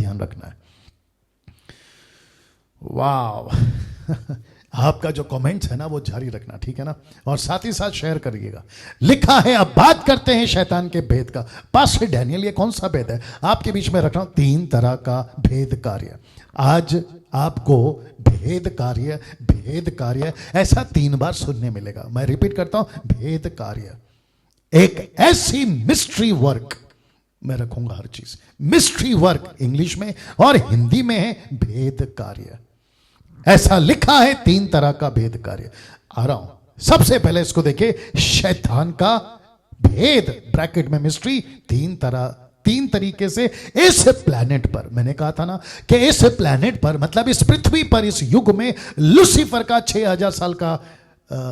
ध्यान रखना है। वाह आपका जो कमेंट्स है ना वो जारी रखना, ठीक है ना, और साथ ही साथ शेयर करिएगा। लिखा है अब बात करते हैं शैतान के भेद का। पास्टर डैनियल ये कौन सा भेद है आपके बीच में रख रहा हूं? 3 तरह का भेद कार्य। आज आपको भेद कार्य ऐसा 3 बार सुनने मिलेगा। मैं रिपीट करता हूं, भेद कार्य एक ऐसी मिस्ट्री वर्क मैं रखूंगा। हर चीज मिस्ट्री वर्क इंग्लिश में और हिंदी में है भेद कार्य। ऐसा लिखा है 3 तरह का भेद कार्य। आ रहा हूं, सबसे पहले इसको देखिए, शैतान का भेद ब्रैकेट में मिस्ट्री 3 तरीके से इस प्लैनेट पर। मैंने कहा था ना कि इस प्लैनेट पर मतलब इस पृथ्वी पर इस युग में लूसीफर का 6000 साल का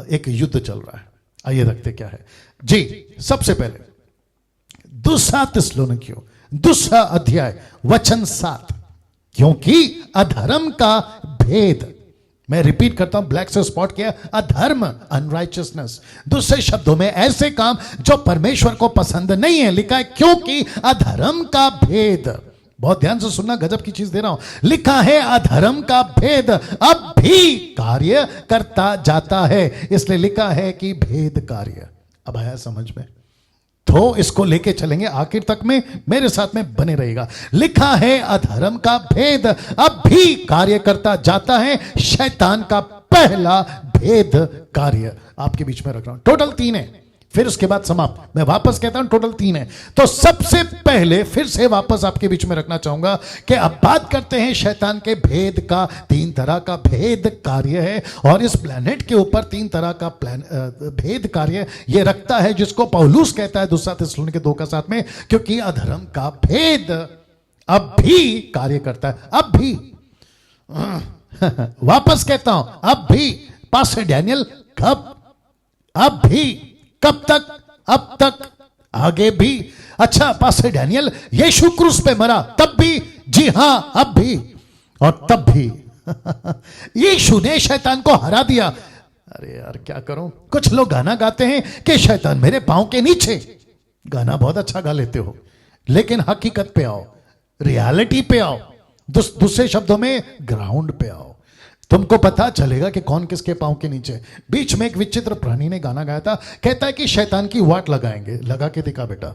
एक युद्ध चल रहा है। आइए देखते क्या है जी। सबसे पहले 2 थिस्सलुनीकियों 2 अध्याय वचन 7, क्योंकि अधर्म का भेद, मैं रिपीट करता हूं, ब्लैक से स्पॉट किया, अधर्म अनराइचियसनेस, दूसरे शब्दों में ऐसे काम जो परमेश्वर को पसंद नहीं है। लिखा है क्योंकि अधर्म का भेद, बहुत ध्यान से सुनना, गजब की चीज दे रहा हूं। लिखा है अधर्म का भेद अब भी कार्य करता जाता है, इसलिए लिखा है कि भेद कार्य। अब आया समझ में? तो इसको लेके चलेंगे आखिर तक में, मेरे साथ में बने रहेगा। लिखा है अधर्म का भेद अब भी कार्य करता जाता है, शैतान का पहला भेद कार्य आपके बीच में रख रहा हूं। टोटल 3 है, फिर उसके बाद समाप्त। मैं वापस कहता हूं टोटल 3 है। तो सबसे पहले फिर से वापस आपके बीच में रखना चाहूंगा कि अब बात करते हैं शैतान के भेद का। 3 तरह का भेद कार्य है और इस प्लेनेट के ऊपर 3 तरह का भेद कार्य ये रखता है, जिसको पौलुस कहता है 2 थिस्सलुनीके 2 का 7 में, क्योंकि अधर्म का भेद अब भी कार्य करता है। अब भी वापस कहता हूं, अब भी। पास्टर डैनियल कब? अब भी। कब तक? अब तक, आगे भी। अच्छा पास्टर डैनियल यीशु क्रूस पे मरा तब भी? जी हां, अब भी और तब भी। यीशु ने शैतान को हरा दिया। अरे यार क्या करूं, कुछ लोग गाना गाते हैं कि शैतान मेरे पांव के नीचे। गाना बहुत अच्छा गा लेते हो, लेकिन हकीकत पे आओ, रियलिटी पे आओ, दूसरे शब्दों में ग्राउंड पे आओ, तुमको पता चलेगा कि कौन किसके पांव के नीचे। बीच में एक विचित्र प्राणी ने गाना गाया था, कहता है कि शैतान की वाट लगाएंगे। लगा के दिखा बेटा।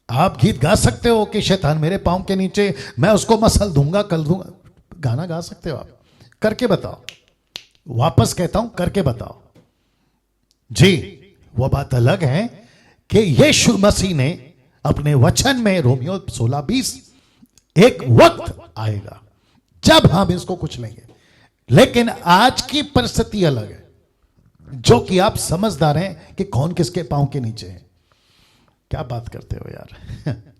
आप गीत गा सकते हो कि शैतान मेरे पांव के नीचे, मैं उसको मसल दूंगा, कल दूंगा। गाना गा सकते हो आप, करके बताओ। वापस कहता हूं, करके बताओ जी। वो बात अलग है कि यीशु मसीह ने अपने वचन में, रोमियो 16:20, एक वक्त आएगा जब हम इसको कुछ लेंगे, लेकिन आज की परिस्थिति अलग है, जो कि आप समझदार हैं कि कौन किसके पांव के नीचे है। क्या बात करते हो यार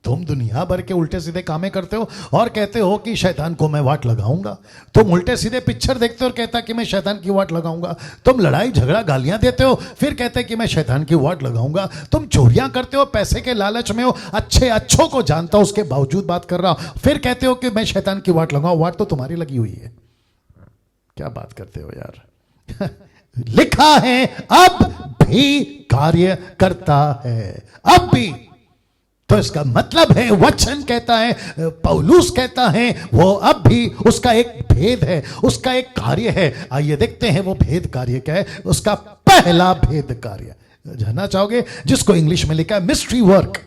तुम दुनिया भर के उल्टे सीधे कामें करते हो और कहते हो कि शैतान को मैं वाट लगाऊंगा। तुम उल्टे सीधे पिक्चर देखते हो और कहता कि मैं शैतान की वाट लगाऊंगा। तुम लड़ाई झगड़ा गालियां देते हो, फिर कहते कि मैं शैतान की वाट लगाऊंगा। तुम चोरियां करते हो, पैसे के लालच में हो, अच्छों को जानता हो उसके बावजूद बात कर रहा हूं, फिर कहते हो कि मैं शैतान की वाट लगाऊं। वाट तो तुम्हारी लगी हुई है। क्या बात करते हो यार लिखा है अब भी कार्य करता है, अब भी। तो इसका मतलब है, वचन कहता है, पौलुस कहता है, वो अब भी उसका एक भेद है, उसका एक कार्य है। आइए देखते हैं वो भेद कार्य क्या है। उसका पहला भेद कार्य जानना चाहोगे, जिसको इंग्लिश में लिखा है मिस्ट्री वर्क।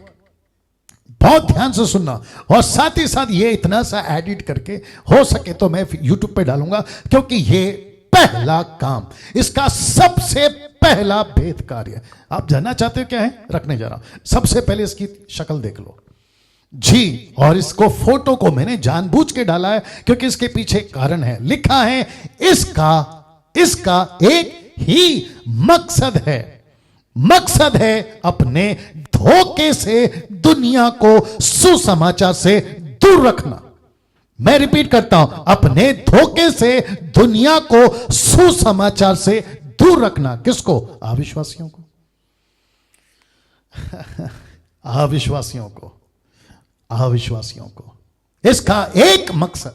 बहुत ध्यान से सुनना, और साथ ही साथ ये इतना सा एडिट करके हो सके तो मैं यूट्यूब पे डालूंगा, क्योंकि ये पहला काम, इसका सबसे पहला भेद कार्य। आप जानना चाहते हो क्या है? रखने जा रहा हूं। सबसे पहले इसकी शक्ल देख लो जी, और इसको फोटो को मैंने जानबूझ के डाला है क्योंकि इसके पीछे कारण है। लिखा है इसका एक ही मकसद है अपने धोखे से दुनिया को सुसमाचार से दूर रखना। मैं रिपीट करता हूं, अपने धोखे से दुनिया को सुसमाचार से दूर रखना। किसको? अविश्वासियों को अविश्वासियों को। इसका एक मकसद,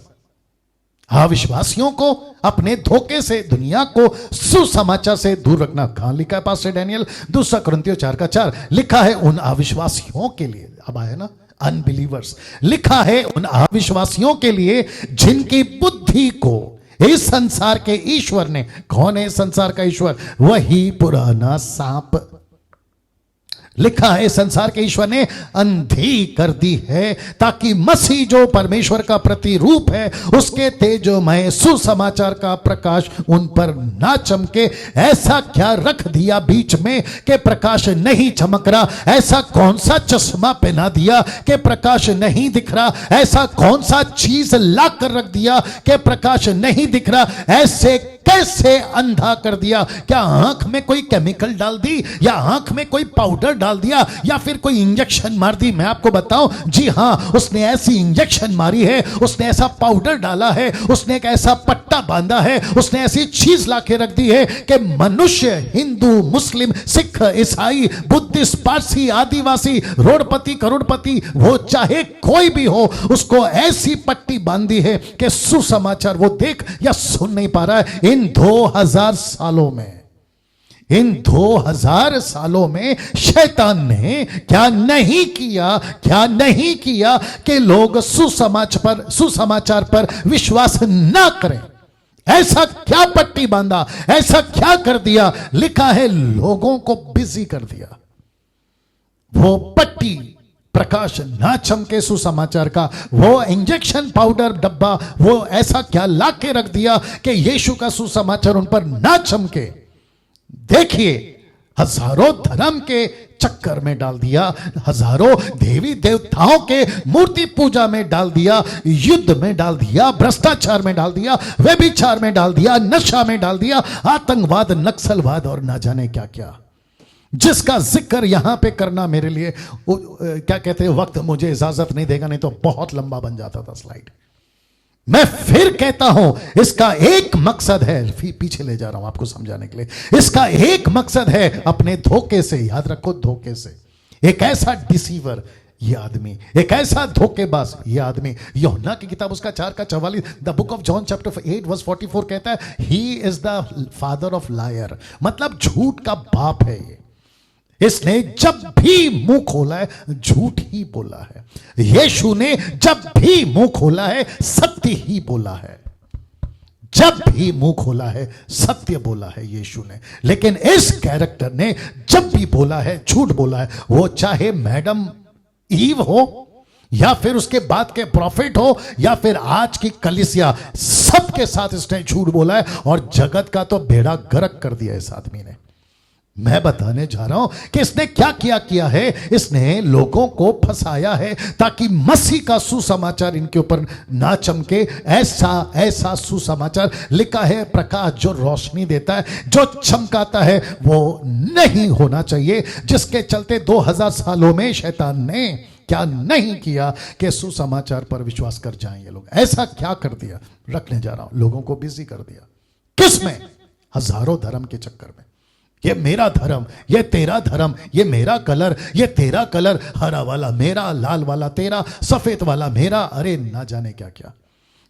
अविश्वासियों को अपने धोखे से, दुनिया को सुसमाचार से दूर रखना। कहां लिखा है पास्टर डैनियल? 2 कुरिन्थियों 4:4 लिखा है उन अविश्वासियों के लिए। अब आया ना, अनबिलीवर्स। लिखा है उन अविश्वासियों के लिए जिनकी बुद्धि को इस संसार के ईश्वर ने, कौन है संसार का ईश्वर? वही पुराना सांप। लिखा है संसार के ईश्वर ने अंधी कर दी है, ताकि मसीह जो परमेश्वर का प्रतिरूप है, उसके तेजोमय सुसमाचार का प्रकाश उन पर ना चमके। ऐसा क्या रख दिया बीच में कि प्रकाश नहीं चमक रहा? ऐसा कौन सा चश्मा पहना दिया कि प्रकाश नहीं दिख रहा? ऐसा कौन सा चीज ला कर रख दिया कि प्रकाश नहीं दिख रहा? ऐसे कैसे अंधा कर दिया? क्या आंख में कोई केमिकल डाल दी, या आंख में कोई पाउडर डाल दिया, या फिर कोई इंजेक्शन मार दी? मैं आपको बताऊं, जी हां, उसने ऐसी इंजेक्शन मारी है, उसने ऐसा पाउडर डाला है, उसने एक ऐसा पट्टा बांधा है, उसने ऐसी चीज लाके रख दी है कि मनुष्य, हिंदू, मुस्लिम, सिख, ईसाई, बुद्धिस्ट, पारसी, आदिवासी, रोडपति, करोड़पति, वो चाहे कोई भी हो, उसको ऐसी पट्टी बांधी है कि सुसमाचार वो देख या सुन नहीं पा रहा है। इन 2000 सालों में, इन 2000 सालों में शैतान ने क्या नहीं किया, क्या नहीं किया कि लोग सुसमाचार पर विश्वास ना करें? ऐसा क्या पट्टी बांधा, ऐसा क्या कर दिया? लिखा है लोगों को बिजी कर दिया। वो पट्टी, प्रकाश ना चमके सुसमाचार का, वो इंजेक्शन पाउडर डब्बा, वो ऐसा क्या लाके रख दिया कि यीशु का सुसमाचार उन पर ना चमके। देखिए, हजारों धर्म के चक्कर में डाल दिया, हजारों देवी देवताओं के मूर्ति पूजा में डाल दिया, युद्ध में डाल दिया, भ्रष्टाचार में डाल दिया, व्यभिचार में डाल दिया, नशा में डाल दिया, आतंकवाद, नक्सलवाद और ना जाने क्या क्या, जिसका जिक्र यहां पे करना मेरे लिए क्या कहते हैं, वक्त मुझे इजाजत नहीं देगा, नहीं तो बहुत लंबा बन जाता था स्लाइड। मैं फिर कहता हूं, इसका एक मकसद है, पीछे ले जा रहा हूं आपको समझाने के लिए, इसका एक मकसद है अपने धोखे से, याद रखो, धोखे से। एक ऐसा डिसीवर ये आदमी, एक ऐसा धोखेबाज ये आदमी। यूहन्ना की किताब उसका 4:44, the book of John chapter 8:44 कहता है, he is the father of liar, मतलब झूठ का बाप है ये। इसने जब भी मुंह खोला है झूठ ही बोला है। यीशु ने जब भी मुंह खोला है सत्य ही बोला है, जब भी मुंह खोला है सत्य बोला है यीशु ने। लेकिन इस कैरेक्टर ने जब भी बोला है झूठ बोला है, वो चाहे मैडम ईव हो, या फिर उसके बाद के प्रॉफिट हो, या फिर आज की कलीसिया, सबके साथ इसने झूठ बोला है और जगत का तो बेड़ा गर्क कर दिया इस आदमी ने। मैं बताने जा रहा हूं कि इसने क्या किया है, इसने लोगों को फंसाया है ताकि मसीह का सुसमाचार इनके ऊपर ना चमके। ऐसा सुसमाचार लिखा है, प्रकाश जो रोशनी देता है, जो चमकाता है, वो नहीं होना चाहिए, जिसके चलते 2000 सालों में शैतान ने क्या नहीं किया कि सुसमाचार पर विश्वास कर जाएं ये लोग। ऐसा क्या कर दिया, रखने जा रहा हूं, लोगों को बिजी कर दिया। किसमें? हजारों धर्म के चक्कर में। ये मेरा धर्म, ये तेरा धर्म, ये मेरा कलर, ये तेरा कलर, हरा वाला मेरा, लाल वाला तेरा, सफेद वाला मेरा, अरे ना जाने क्या क्या।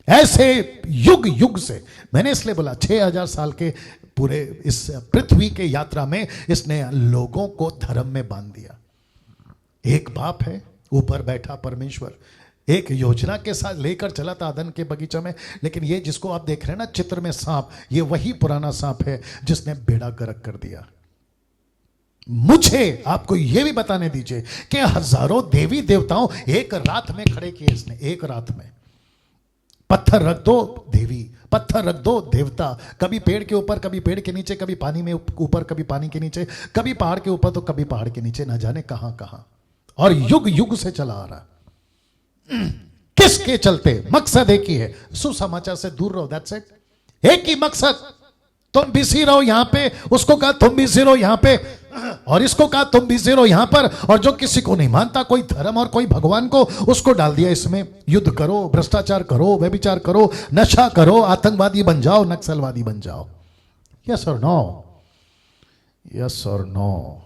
ऐसे युग युग से, मैंने इसलिए बोला 6000 साल के पूरे इस पृथ्वी के यात्रा में इसने लोगों को धर्म में बांध दिया। एक बाप है, ऊपर बैठा परमेश्वर, एक योजना के साथ लेकर चला था अदन के बगीचा में। लेकिन ये जिसको आप देख रहे हैं ना चित्र में सांप, ये वही पुराना सांप है जिसने बेड़ा गर्क कर दिया। मुझे आपको यह भी बताने दीजिए कि हजारों देवी देवताओं एक रात में खड़े किए इसने, एक रात में। पत्थर रख दो देवी, पत्थर रख दो देवता, कभी पेड़ के ऊपर, कभी पेड़ के नीचे, कभी पानी में ऊपर, कभी पानी के नीचे, कभी पहाड़ के ऊपर तो कभी पहाड़ के नीचे, ना जाने कहां कहां, और युग युग से चला आ रहा। किसके चलते? मकसद एक ही है, सुसमाचार से दूर रहो, दैट्स इट। एक ही मकसद, तुम बिजी रहो यहां पे, उसको कहा तुम बिजी रहो यहां पे, और इसको कहा तुम बिजी रहो यहां पर। और जो किसी को नहीं मानता, कोई धर्म और कोई भगवान को, उसको डाल दिया इसमें, युद्ध करो, भ्रष्टाचार करो, व्यभिचार करो, नशा करो, आतंकवादी बन जाओ, नक्सलवादी बन जाओ। यस और नो, यस और नो।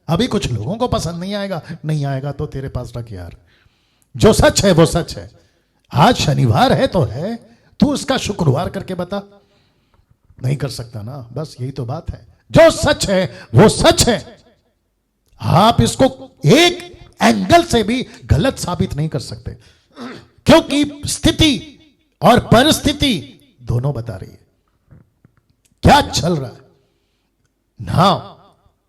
अभी कुछ लोगों को पसंद नहीं आएगा, नहीं आएगा तो तेरे पास रख यार, जो सच है वो सच है। आज शनिवार है तो है, तू इसका शुक्रवार करके बता, नहीं कर सकता ना। बस यही तो बात है, जो सच है वो सच है, आप इसको एक एंगल से भी गलत साबित नहीं कर सकते, क्योंकि स्थिति और परिस्थिति दोनों बता रही है क्या चल रहा है ना।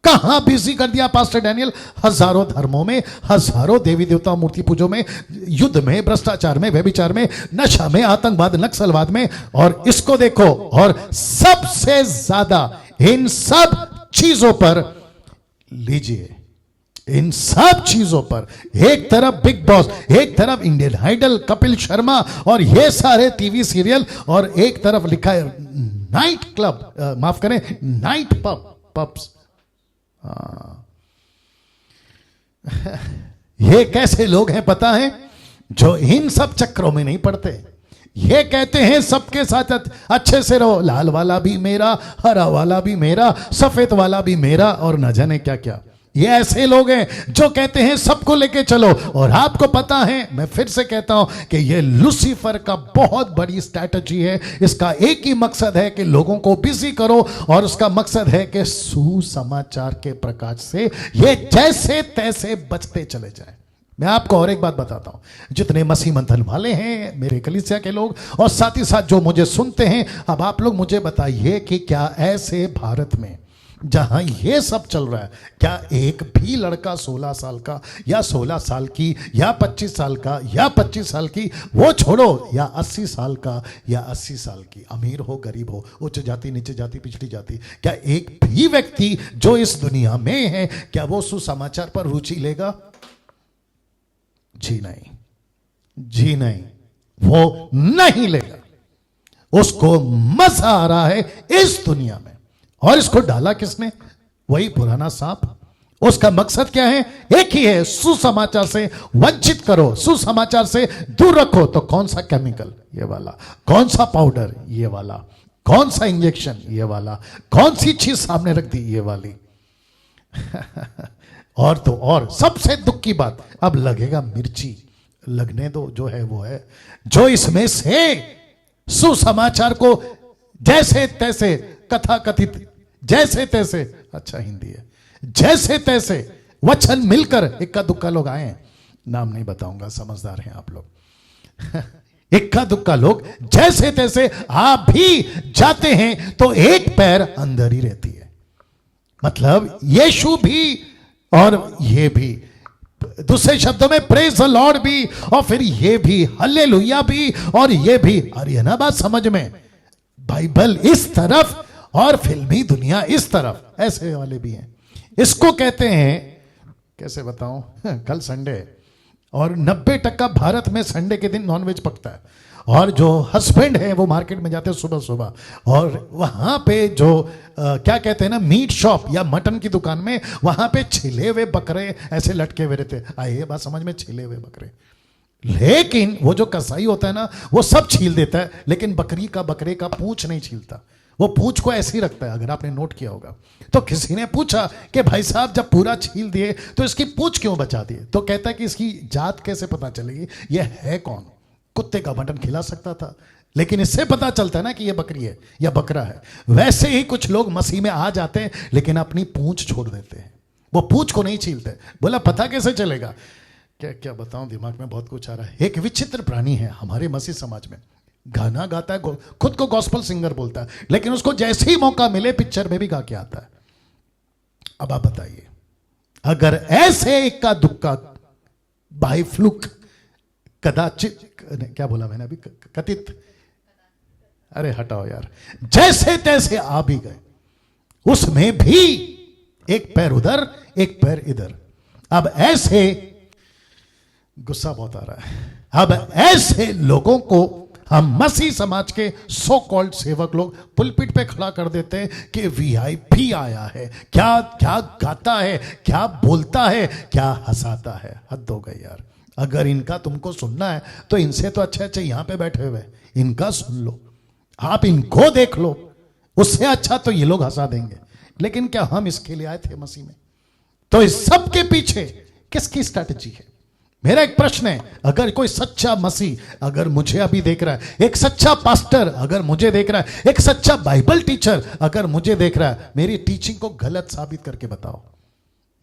कहां बिजी कर दिया पास्टर डैनियल, हजारों धर्मों में, हजारों देवी देवता मूर्ति पूजों में, युद्ध में, भ्रष्टाचार में, व्यभिचार में, नशा में, आतंकवाद, नक्सलवाद में, और इसको देखो। और सबसे ज्यादा इन सब चीजों पर लीजिए, इन सब चीजों पर, एक तरफ बिग बॉस, एक तरफ इंडियन आइडल, कपिल शर्मा और ये सारे टीवी सीरियल, और एक तरफ लिखा है नाइट क्लब, माफ करें नाइट पब्स। ये कैसे लोग हैं पता है, जो इन सब चक्रों में नहीं पड़ते। ये कहते हैं सबके साथ अच्छे से रहो, लाल वाला भी मेरा, हरा वाला भी मेरा, सफेद वाला भी मेरा, और न जाने क्या क्या। ये ऐसे लोग हैं जो कहते हैं सबको लेके चलो। और आपको पता है, मैं फिर से कहता हूं कि ये लूसीफर का बहुत बड़ी स्ट्रैटेजी है। इसका एक ही मकसद है कि लोगों को बिजी करो, और उसका मकसद है कि सुसमाचार के प्रकाश से ये जैसे तैसे बचते चले जाएं। मैं आपको और एक बात बताता हूं, जितने मसीह मंथन वाले हैं मेरे कलीसिया के लोग, और साथ ही साथ जो मुझे सुनते हैं, अब आप लोग मुझे बताइए कि क्या ऐसे भारत में जहां ये सब चल रहा है, क्या एक भी लड़का 16 साल का या 16 साल की या 25 साल का या 25 साल की, वो छोड़ो, या 80 साल का या 80 साल की, अमीर हो गरीब हो, उच्च जाति नीचे जाति पिछड़ी जाति, क्या एक भी व्यक्ति जो इस दुनिया में है, क्या वो सुसमाचार पर रुचि लेगा? जी नहीं, जी नहीं, वो नहीं लेगा। उसको मजा आ रहा है इस दुनिया में, और इसको डाला किसने? वही पुराना सांप। उसका मकसद क्या है? एक ही है, सुसमाचार से वंचित करो, सुसमाचार से दूर रखो। तो कौन सा केमिकल? ये वाला। कौन सा पाउडर? ये वाला। कौन सा इंजेक्शन? ये वाला। कौन सी चीज सामने रख दी? ये वाली। और तो और सबसे दुख की बात, अब लगेगा मिर्ची, लगने दो, जो है वो है। जो इसमें से सुसमाचार को जैसे तैसे, कथा कथित जैसे तैसे, अच्छा हिंदी है, जैसे तैसे वचन मिलकर, इक्का दुक्का लोग आए हैं, नाम नहीं बताऊंगा, समझदार हैं आप लोग। इक्का दुक्का लोग जैसे तैसे आप भी जाते हैं तो एक पैर अंदर ही रहती है। मतलब यीशु भी और ये भी, दूसरे शब्दों में प्रेज द लॉर्ड भी, और फिर ये भी हालेलुया भी, और ये भी। अरे है ना बात समझ में? बाइबल इस तरफ और फिल्मी दुनिया इस तरफ, ऐसे वाले भी हैं। इसको कहते हैं, कैसे बताऊं, कल संडे, और 90% भारत में संडे के दिन नॉनवेज पकता है, और जो हस्बैंड है वो मार्केट में जाते हैं सुबह सुबह, और वहां पे जो क्या कहते हैं ना, मीट शॉप या मटन की दुकान में, वहां पे छिले हुए बकरे ऐसे लटके हुए रहते। आइए बात समझ में, छिले हुए बकरे। लेकिन वो जो कसाई होता है ना, वो सब छील देता है, लेकिन बकरे का पूंछ नहीं छीलता। वो पूंछ को ऐसे ही रखता है, अगर आपने नोट किया होगा। तो किसी ने पूछा कि भाई साहब जब पूरा छील दिए तो इसकी पूंछ क्यों बचा दिए? तो कहता है कि इसकी जात कैसे पता चलेगी, ये है कौन? कुत्ते का मटन खिला सकता था, लेकिन इससे पता चलता है ना कि ये बकरी है या बकरा है। वैसे ही कुछ लोग मसीह में आ जाते हैं, लेकिन अपनी पूंछ छोड़ देते हैं, वो पूंछ को नहीं छीलते। बोला पता कैसे चलेगा? क्या क्या बताऊं, दिमाग में बहुत कुछ आ रहा है। एक विचित्र प्राणी है हमारे मसीह समाज में, गाना गाता है, खुद को गॉस्पल सिंगर बोलता है, लेकिन उसको जैसे ही मौका मिले पिक्चर में भी गा के आता है। अब आप बताइए, अगर ऐसे इक्का दुक्का बाय फ्लूक, कदाचित, क्या बोला मैंने अभी, कथित, अरे हटाओ यार, जैसे तैसे आ भी गए, उसमें भी एक पैर उधर एक पैर इधर। अब ऐसे, गुस्सा बहुत आ रहा है, अब ऐसे लोगों को हम मसीह समाज के सो कॉल्ड सेवक लोग पुलपिट पे खड़ा कर देते हैं कि वीआईपी आया है। क्या क्या गाता है, क्या बोलता है, क्या हंसाता है। हद हो गई यार। अगर इनका तुमको सुनना है तो इनसे तो अच्छे अच्छे यहां पे बैठे हुए, इनका सुन लो, आप इनको देख लो, उससे अच्छा तो ये लोग हंसा देंगे। लेकिन क्या हम इसके लिए आए थे मसीह में? तो इस सब के पीछे किसकी स्ट्रैटेजी है? मेरा एक प्रश्न है, अगर कोई सच्चा मसीह अगर मुझे अभी देख रहा है, एक सच्चा पास्टर अगर मुझे देख रहा है, एक सच्चा बाइबल टीचर अगर मुझे देख रहा है, मेरी टीचिंग को गलत साबित करके बताओ,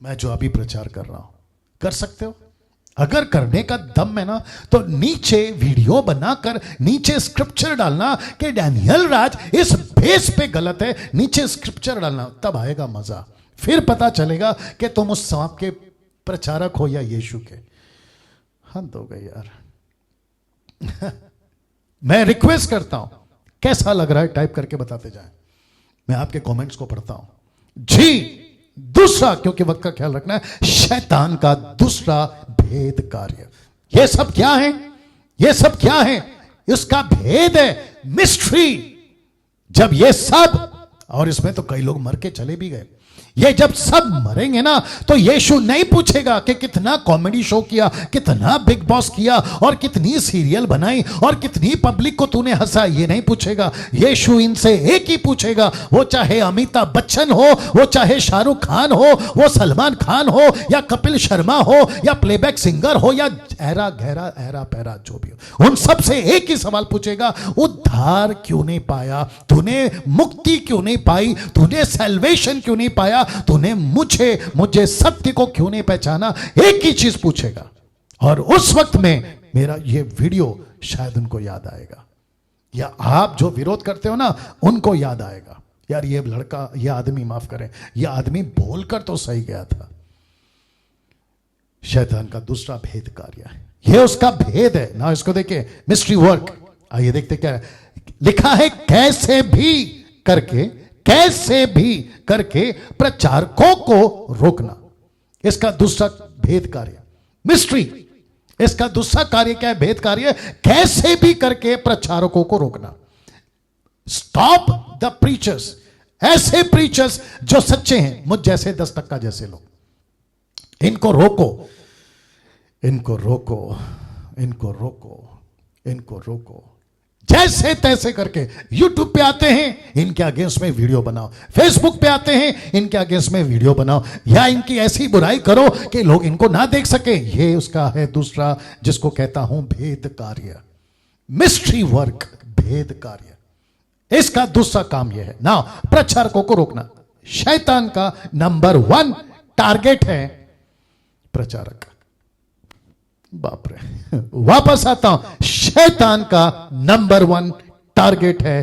मैं जो अभी प्रचार कर रहा हूं। कर सकते हो? अगर करने का दम है ना, तो नीचे वीडियो बनाकर नीचे स्क्रिप्चर डालना कि डैनियल राज इस बेस पे गलत है, नीचे स्क्रिप्चर डालना, तब आएगा मजा। फिर पता चलेगा कि तुम उस सांप के प्रचारक हो या यीशु के। हद हो गई यार। मैं रिक्वेस्ट करता हूं, कैसा लग रहा है टाइप करके बताते जाएं, मैं आपके कमेंट्स को पढ़ता हूं जी। दूसरा, क्योंकि वक्त का ख्याल रखना है, शैतान का दूसरा भेद कार्य। ये सब क्या है? ये सब क्या है? इसका भेद है, मिस्ट्री। जब ये सब, और इसमें तो कई लोग मर के चले भी गए, ये जब सब मरेंगे ना, तो यीशु नहीं पूछेगा कि कितना कॉमेडी शो किया, कितना बिग बॉस किया, और कितनी सीरियल बनाई, और कितनी पब्लिक को तूने हंसा। ये नहीं पूछेगा। यीशु इनसे एक ही पूछेगा, वो चाहे अमिताभ बच्चन हो, वो चाहे शाहरुख खान हो, वो सलमान खान हो, या कपिल शर्मा हो, या प्लेबैक सिंगर हो, या ऐरा गहरा ऐरा पैरा जो भी हो, उन सब से एक ही सवाल पूछेगा, उद्धार क्यों नहीं पाया तूने? मुक्ति क्यों नहीं पाई तूने? सैल्वेशन क्यों नहीं पाया तूने? मुझे सत्य को क्यों नहीं पहचाना? एक ही चीज पूछेगा। और उस वक्त में मेरा ये वीडियो शायद उनको याद आएगा, या आप जो विरोध करते हो ना, उनको याद आएगा, यार ये लड़का, ये आदमी, माफ करें, ये आदमी बोलकर तो सही गया था। शैतान का दूसरा भेद कार्य है, ये उसका भेद है ना। इसको देखिए, मिस्ट्री वर्क। आइए देखते क्या है लिखा है। कैसे भी करके प्रचारकों को रोकना, इसका दूसरा भेद कार्य। मिस्ट्री, इसका दूसरा कार्य क्या है? भेद कार्य। कैसे भी करके प्रचारकों को रोकना। स्टॉप द प्रीचर्स, ऐसे प्रीचर्स जो सच्चे हैं, मुझ जैसे 10% जैसे लोग, इनको रोको, इनको रोको, इनको रोको, इनको रोको। जैसे तैसे करके YouTube पे आते हैं, इनके अगेंस्ट में वीडियो बनाओ। फेसबुक पे आते हैं, इनके अगेंस्ट में वीडियो बनाओ, या इनकी ऐसी बुराई करो कि लोग इनको ना देख सके। ये उसका है दूसरा, जिसको कहता हूं भेद कार्य, मिस्ट्री वर्क, भेद कार्य। इसका दूसरा काम यह है ना, प्रचारकों को रोकना। शैतान का नंबर 1 टारगेट है प्रचारक। बाप रे, वापस आता हूं, शैतान का नंबर 1 टारगेट है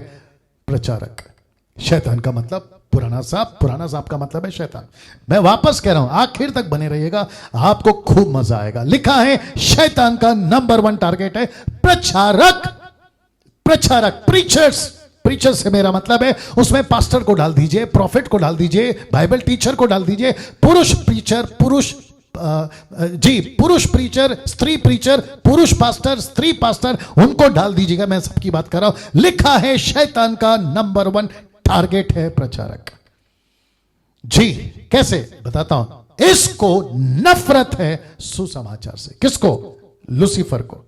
प्रचारक। शैतान का मतलब पुराना सांप का मतलब है शैतान। मैं वापस कह रहा हूं, आखिर तक बने रहिएगा, आपको खूब मजा आएगा। लिखा है, शैतान का नंबर 1 टारगेट है प्रचारक। प्रीचर्स से मेरा मतलब है, उसमें पास्टर को डाल दीजिए, प्रॉफिट को डाल दीजिए, बाइबल टीचर को डाल दीजिए, पुरुष प्रीचर, स्त्री प्रीचर, पुरुष पास्टर, स्त्री पास्टर, उनको डाल दीजिएगा। मैं सबकी बात कर रहा हूं। लिखा है, शैतान का नंबर 1 टारगेट है प्रचारक। जी, कैसे बताता हूं। इसको नफरत है सुसमाचार से। किसको? लूसीफर को।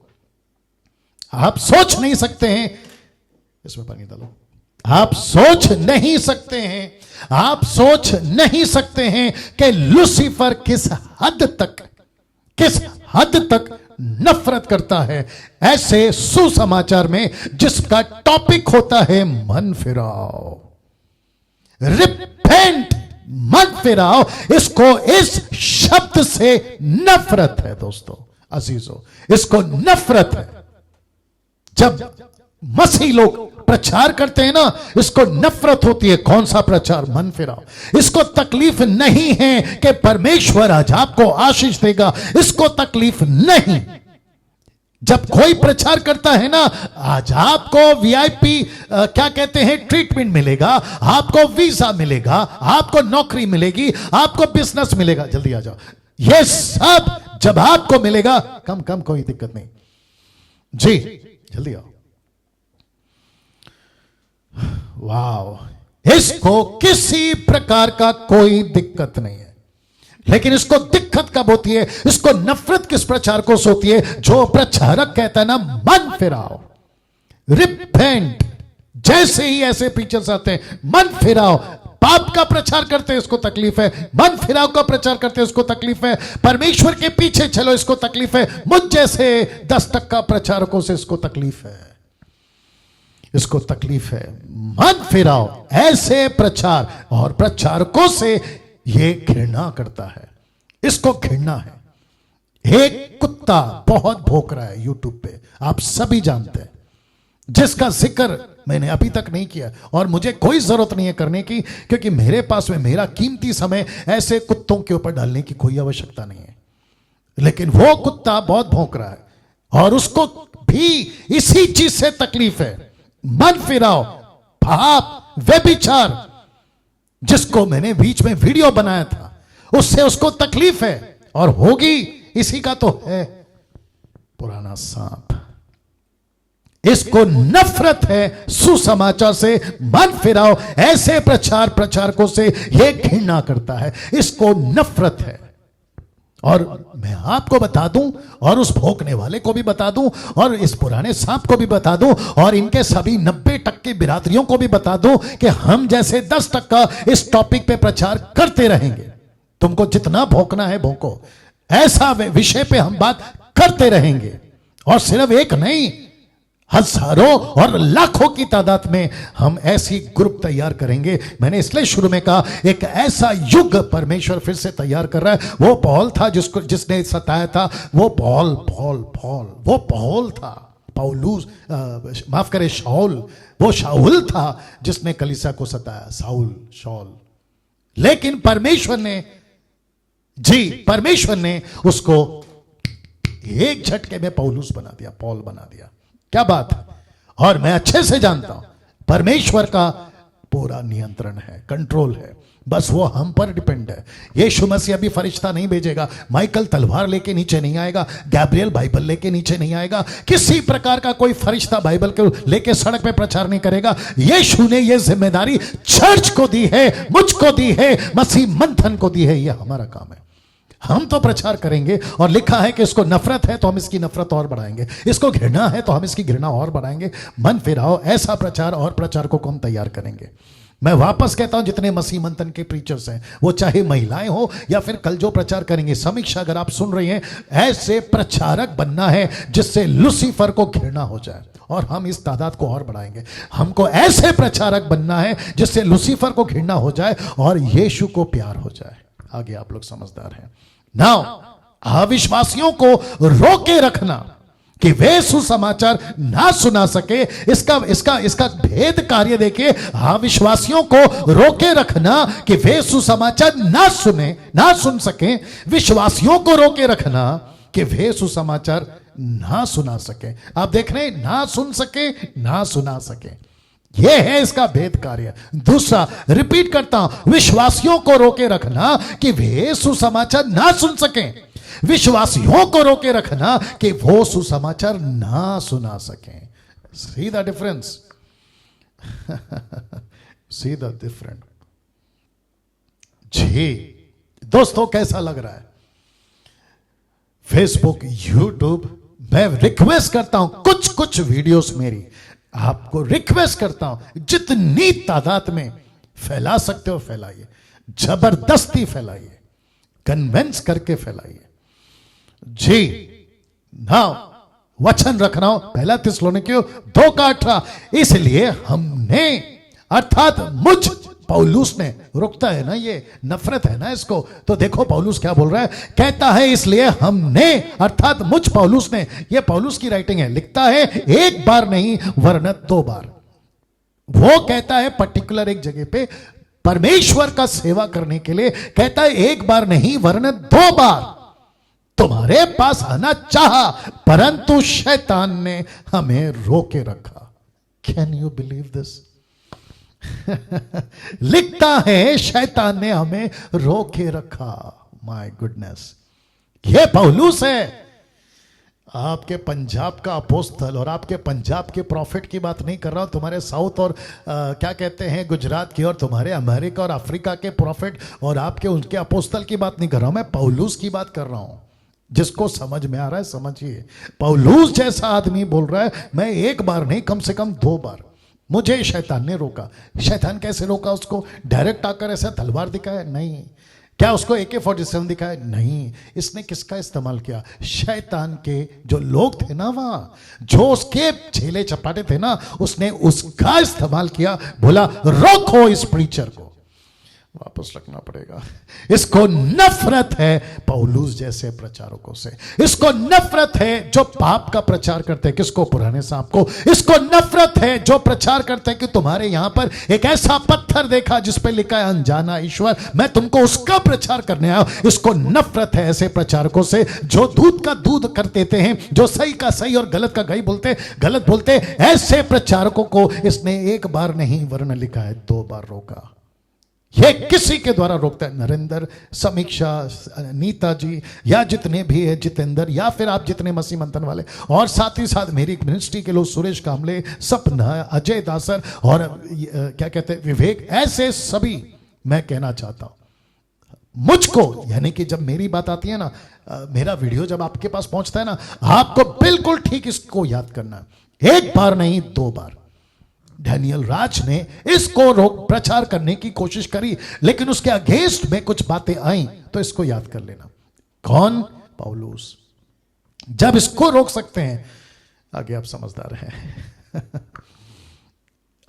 आप सोच नहीं सकते हैं, इसमें पानी डालो, आप सोच नहीं सकते हैं कि लूसीफर किस हद तक नफरत करता है ऐसे सुसमाचार में, जिसका टॉपिक होता है मन फिराओ, रिपेंट, मन फिराओ। इसको, इस शब्द से नफरत है दोस्तों, अजीजों, इसको नफरत है। जब मसीह लोग प्रचार करते हैं ना, इसको नफरत होती है। कौन सा प्रचार? मन फिराओ। इसको तकलीफ नहीं है कि परमेश्वर आज आपको आशीष देगा, इसको तकलीफ नहीं। जब कोई प्रचार करता है ना, आज आपको वीआईपी क्या कहते हैं, ट्रीटमेंट मिलेगा, आपको वीजा मिलेगा, आपको नौकरी मिलेगी, आपको बिजनेस मिलेगा, जल्दी आ जाओ, ये सब जब आपको मिलेगा, कम कोई दिक्कत नहीं जी, जल्दी आओ। वाह, इसको किसी प्रकार का कोई दिक्कत नहीं है। लेकिन इसको दिक्कत कब होती है, इसको नफरत किस प्रचारकों से होती है? जो प्रचारक कहता है ना, मन फिराओ, रिपेंट। जैसे ही ऐसे पिक्चर्स आते हैं, मन फिराओ, पाप का प्रचार करते हैं इसको तकलीफ है, मन फिराव का प्रचार करते हैं इसको तकलीफ है, परमेश्वर के पीछे चलो इसको तकलीफ है, मुझ जैसे 10% प्रचारकों से इसको तकलीफ है, इसको तकलीफ है। मन फिराव ऐसे प्रचार और प्रचारकों से ये घृणा करता है, इसको घृणा है। एक कुत्ता बहुत भौंक रहा है यूट्यूब पे, आप सभी जानते हैं, जिसका जिक्र मैंने अभी तक नहीं किया और मुझे कोई जरूरत नहीं है करने की, क्योंकि मेरे पास में मेरा कीमती समय ऐसे कुत्तों के ऊपर डालने की कोई आवश्यकता नहीं है। लेकिन वो कुत्ता बहुत भौंक रहा है और उसको भी इसी चीज से तकलीफ है, मन फिराव, पाप, व्यभिचार, जिसको मैंने बीच में वीडियो बनाया था उससे उसको तकलीफ है और होगी। इसी का तो है पुराना सांप, इसको नफरत है सुसमाचार से, मन फिराओ ऐसे प्रचारकों से ये घृणा करता है, इसको नफरत है। और मैं आपको बता दूं और उस भोंकने वाले को भी बता दूं और इस पुराने सांप को भी बता दूं और इनके सभी 90% बिरादरियों को भी बता दूं कि हम जैसे 10% इस टॉपिक पे प्रचार करते रहेंगे। तुमको जितना भोंकना है भोंको, ऐसा विषय पे हम बात करते रहेंगे और सिर्फ एक नहीं, हजारों और लाखों की तादाद में हम ऐसी ग्रुप तैयार करेंगे। मैंने इसलिए शुरू में कहा एक ऐसा युग परमेश्वर फिर से तैयार कर रहा है। वो पौल था जिसने सताया था, वो पौल था, पौलुस, माफ करे शाऊल, वो शाऊल था जिसने कलीसिया को सताया, शाऊल। लेकिन परमेश्वर ने उसको एक झटके में पौलुस बना दिया, पौल बना दिया। क्या बात है। और मैं अच्छे से जानता हूं परमेश्वर का पूरा नियंत्रण है, कंट्रोल है, बस वो हम पर डिपेंड है। यीशु मसीह अभी फरिश्ता नहीं भेजेगा, माइकल तलवार लेके नीचे नहीं आएगा, गैब्रियल बाइबल लेके नीचे नहीं आएगा, किसी प्रकार का कोई फरिश्ता बाइबल को लेके सड़क पे प्रचार नहीं करेगा। यीशु ने ये जिम्मेदारी चर्च को दी है, मुझको दी है, मसीह मंथन को दी है, ये हमारा काम है। हम तो प्रचार करेंगे और लिखा है कि इसको नफरत है तो हम इसकी नफरत और बढ़ाएंगे, इसको घृणा है तो हम इसकी घृणा और बढ़ाएंगे। मन फिराओ ऐसा प्रचार और प्रचारकों को हम तैयार करेंगे। मैं वापस कहता हूं जितने मसीह मंथन के प्रीचर्स हैं, वो चाहे महिलाएं हो या फिर कल जो प्रचार करेंगे, समीक्षा अगर आप सुन रही हैं, ऐसे प्रचारक बनना है जिससे लूसीफर को घृणा हो जाए और हम इस तादाद को और बढ़ाएंगे। हमको ऐसे प्रचारक बनना है जिससे लूसीफर को घृणा हो जाए और यीशु को प्यार हो जाए। आगे आप लोग समझदार हैं। नाउ अविश्वासियों को रोके रखना कि वे सुसमाचार ना सुना सके, इसका भेद कार्य देखिए। अविश्वासियों को रोके रखना कि वे सुसमाचार ना सुन सके, विश्वासियों को रोके रखना कि वे सुसमाचार ना सुना सके। आप देख रहे हैं, ना सुन सके, ना सुना सके, यह है इसका भेद कार्य। दूसरा, रिपीट करता हूं, विश्वासियों को रोके रखना कि वे सुसमाचार ना सुन सकें, विश्वासियों को रोके रखना कि वो सुसमाचार ना सुना सकें। See the difference, see the difference. जी दोस्तों, कैसा लग रहा है फेसबुक, यूट्यूब? मैं रिक्वेस्ट करता हूं, कुछ वीडियोस मेरी आपको रिक्वेस्ट करता हूं, जितनी तादाद में फैला सकते हो फैलाइए, जबरदस्ती फैलाइए, कन्वेंस करके फैलाइए। जी नाउ वचन रख रहा हूं, पहला थिस्सलुनीकियों 2:18। इसलिए हमने, अर्थात मुझ पौलुस ने, रुकता है ना, ये नफरत है ना इसको, तो देखो पौलुस क्या बोल रहा है। कहता है इसलिए हमने, अर्थात मुझ पौलुस ने, ये पौलुस की राइटिंग है, लिखता है एक बार नहीं वरन 2 बार। वो कहता है पर्टिकुलर एक जगह पे परमेश्वर का सेवा करने के लिए, कहता है एक बार नहीं वरन 2 बार तुम्हारे पास आना चाहा, परंतु शैतान ने हमें रोके रखा। Can you believe this? लिखता है शैतान ने हमें रोके रखा। माय गुडनेस, ये पौलुस है, आपके पंजाब का अपोस्तल और आपके पंजाब के प्रॉफिट की बात नहीं कर रहा हूं, तुम्हारे साउथ और क्या कहते हैं गुजरात की और तुम्हारे अमेरिका और अफ्रीका के प्रॉफिट और आपके उनके अपोस्तल की बात नहीं कर रहा हूं, मैं पौलुस की बात कर रहा हूं। जिसको समझ में आ रहा है समझिए, पौलुस जैसा आदमी बोल रहा है, मैं एक बार नहीं कम से कम 2 बार। मुझे शैतान ने रोका। शैतान कैसे रोका उसको? डायरेक्ट आकर ऐसा तलवार दिखाया? नहीं। क्या उसको AK-47 दिखाया? नहीं। इसने किसका इस्तेमाल किया? शैतान के जो लोग थे ना वहां, जो उसके छेले चपाटे थे ना, उसने उसका इस्तेमाल किया। बोला रोको इस प्रीचर को, वापस रखना पड़ेगा। इसको नफरत है पौलुस जैसे प्रचारकों से। इसको नफरत है जो पाप का प्रचार करते हैं। किसको? पुराने सांप को। इसको नफरत है जो प्रचार करते हैं कि तुम्हारे यहां पर एक ऐसा पत्थर देखा जिस पे लिखा है अनजाना ईश्वर, मैं तुमको उसका प्रचार करने आया। इसको नफरत है ऐसे प्रचारकों से जो दूध का दूध कर देते हैं, जो सही का सही और गलत का गलत बोलते। ऐसे प्रचारकों को इसने एक बार नहीं वरन लिखा है 2 बार रोका। ये किसी के द्वारा रोकता है? नरेंद्र, समीक्षा, नीता जी, या जितने भी है, जितेंद्र, या फिर आप जितने मसीह मंथन वाले, और साथ ही साथ मेरी मिनिस्ट्री के लोग, सुरेश कामले, सपना, अजय दासर और क्या कहते हैं विवेक, ऐसे सभी मैं कहना चाहता हूं मुझको, यानी कि जब मेरी बात आती है ना, मेरा वीडियो जब आपके पास पहुंचता है ना, आपको बिल्कुल ठीक इसको याद करना है। 1 बार नहीं 2 बार। डैनियल राज ने इसको प्रचार करने की कोशिश करी, लेकिन उसके अगेंस्ट में कुछ बातें आई, तो इसको याद कर लेना। कौन? पौलुस। जब इसको रोक सकते हैं, आगे आप समझदार हैं।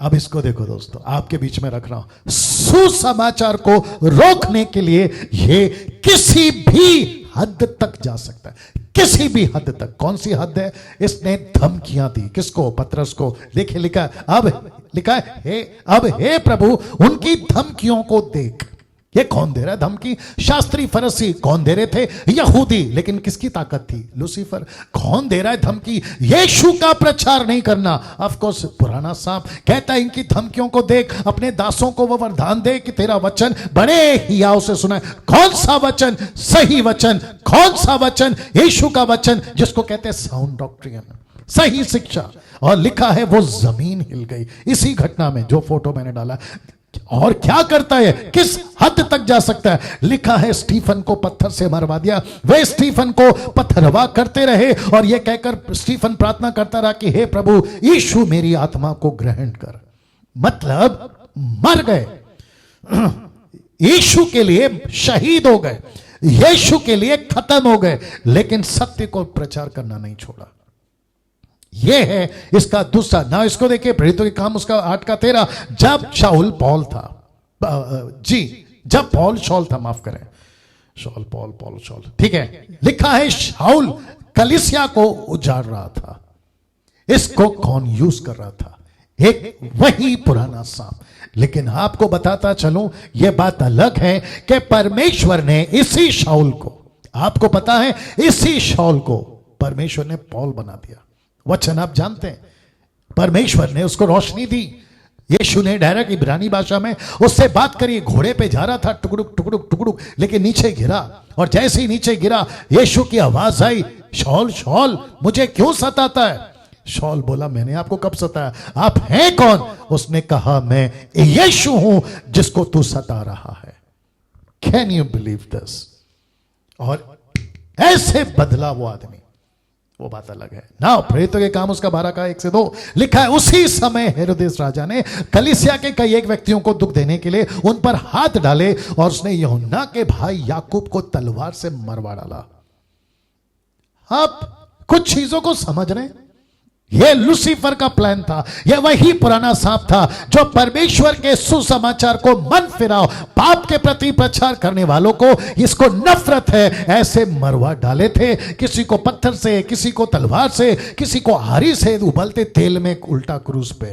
अब इसको देखो दोस्तों, आपके बीच में रख रहा हूं, सुसमाचार को रोकने के लिए ये किसी भी हद तक जा सकता है, किसी भी हद तक। कौन सी हद है? इसने धमकियां दी। किसको? पतरस को। देखिए लिखा है, अब लिखा है अब हे प्रभु उनकी धमकियों को देख। ये कौन दे रहा है धमकी? शास्त्री फरीसी। कौन दे रहे थे? यहूदी। लेकिन किसकी ताकत थी? लूसीफर। कौन दे रहा है धमकी? यीशु का प्रचार नहीं करना। ऑफ कोर्स पुराना सांप कहता है इनकी धमकियों को देख, अपने दासों को वो वरदान दे कि तेरा वचन बड़े हियाव से सुना है। कौन सा वचन? सही वचन। कौन सा वचन? यीशु का वचन, जिसको कहते हैं साउंड डॉक्ट्रिन, सही शिक्षा। और लिखा है वो जमीन हिल गई इसी घटना में, जो फोटो मैंने डाला। और क्या करता है? किस हद तक जा सकता है? लिखा है स्टीफन को पत्थर से मरवा दिया। वे स्टीफन को पत्थरवा करते रहे और यह कहकर स्टीफन प्रार्थना करता रहा कि हे प्रभु यीशु मेरी आत्मा को ग्रहण कर। मतलब मर गए, यीशु के लिए शहीद हो गए, यीशु के लिए खत्म हो गए, लेकिन सत्य को प्रचार करना नहीं छोड़ा। यह है इसका दूसरा ना। इसको देखिए, प्रेरितों के काम उसका 8:13। जब शाऊल पौल था, जब पौल शौल था, माफ करें, शौल पौल शौल, ठीक है। लिखा है शाऊल कलीसिया को उजाड़ रहा था। इसको कौन यूज कर रहा था? एक वही पुराना सांप। लेकिन आपको बताता चलूं, यह बात अलग है कि परमेश्वर ने इसी शाऊल को, आपको पता है, इसी शाऊल को परमेश्वर ने पौल बना दिया। वचन आप जानते हैं, परमेश्वर ने उसको रोशनी दी। यीशु ने डायरेक्ट इब्रानी भाषा में उससे बात करी। घोड़े पे जा रहा था, टुकड़ुक टुकड़ुक टुकड़ुक, लेकिन नीचे गिरा। और जैसे ही नीचे गिरा, यीशु की आवाज आई, शौल शौल मुझे क्यों सताता है? शौल बोला, मैंने आपको कब सताया? आप हैं कौन? उसने कहा, मैं यीशु हूं जिसको तू सता रहा है। Can you believe this? और ऐसे बदला वो आदमी, वो बात अलग है ना। प्रेरितों के काम उसका 12:1-2 लिखा है, उसी समय हेरोदेस राजा ने कलीसिया के कई एक व्यक्तियों को दुख देने के लिए उन पर हाथ डाले और उसने यूहन्ना के भाई याकूब को तलवार से मरवा डाला। आप कुछ चीजों को समझ रहे हैं? यह लूसीफर का प्लान था। यह वही पुराना सांप था जो परमेश्वर के सुसमाचार को मन फिराओ, पाप के प्रति प्रचार करने वालों को इसको नफरत है, ऐसे मरवा डाले थे। किसी को पत्थर से, किसी को तलवार से, किसी को आरी से, उबलते तेल में उल्टा क्रूस पे।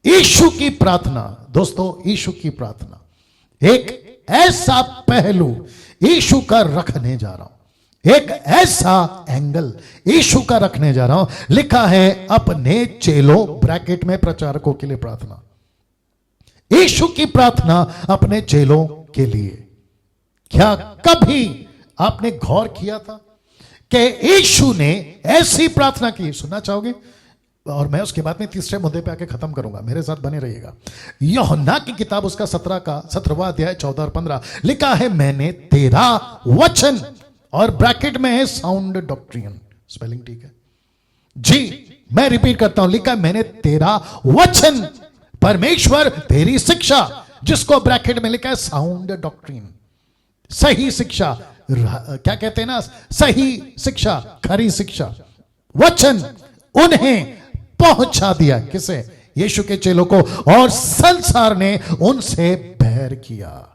यीशु की प्रार्थना दोस्तों, यीशु की प्रार्थना एक ऐसा पहलू यीशु का रखने जा रहा हूं, एक ऐसा एंगल यीशु का रखने जा रहा हूं। लिखा है अपने चेलों, ब्रैकेट में प्रचारकों के लिए प्रार्थना, यीशु की प्रार्थना अपने चेलों के लिए। क्या कभी आपने गौर किया था कि यीशु ने ऐसी प्रार्थना की? सुनना चाहोगे? और मैं उसके बाद में तीसरे मुद्दे पे आके खत्म करूंगा, मेरे साथ बने रहिएगा। यूहन्ना की किताब उसका 17वां अध्याय 14 और 15 लिखा है, मैंने तेरा वचन, और ब्रैकेट में है साउंड डॉक्ट्रिन, स्पेलिंग ठीक है, जी मैं रिपीट करता हूं, लिखा मैंने तेरा वचन, परमेश्वर तेरी शिक्षा, जिसको ब्रैकेट में लिखा है साउंड डॉक्ट्रिन, सही शिक्षा, क्या कहते हैं ना, सही शिक्षा, खरी शिक्षा, वचन उन्हें पहुंचा दिया। किसे? यीशु के चेलों को। और संसार ने उनसे बैर किया।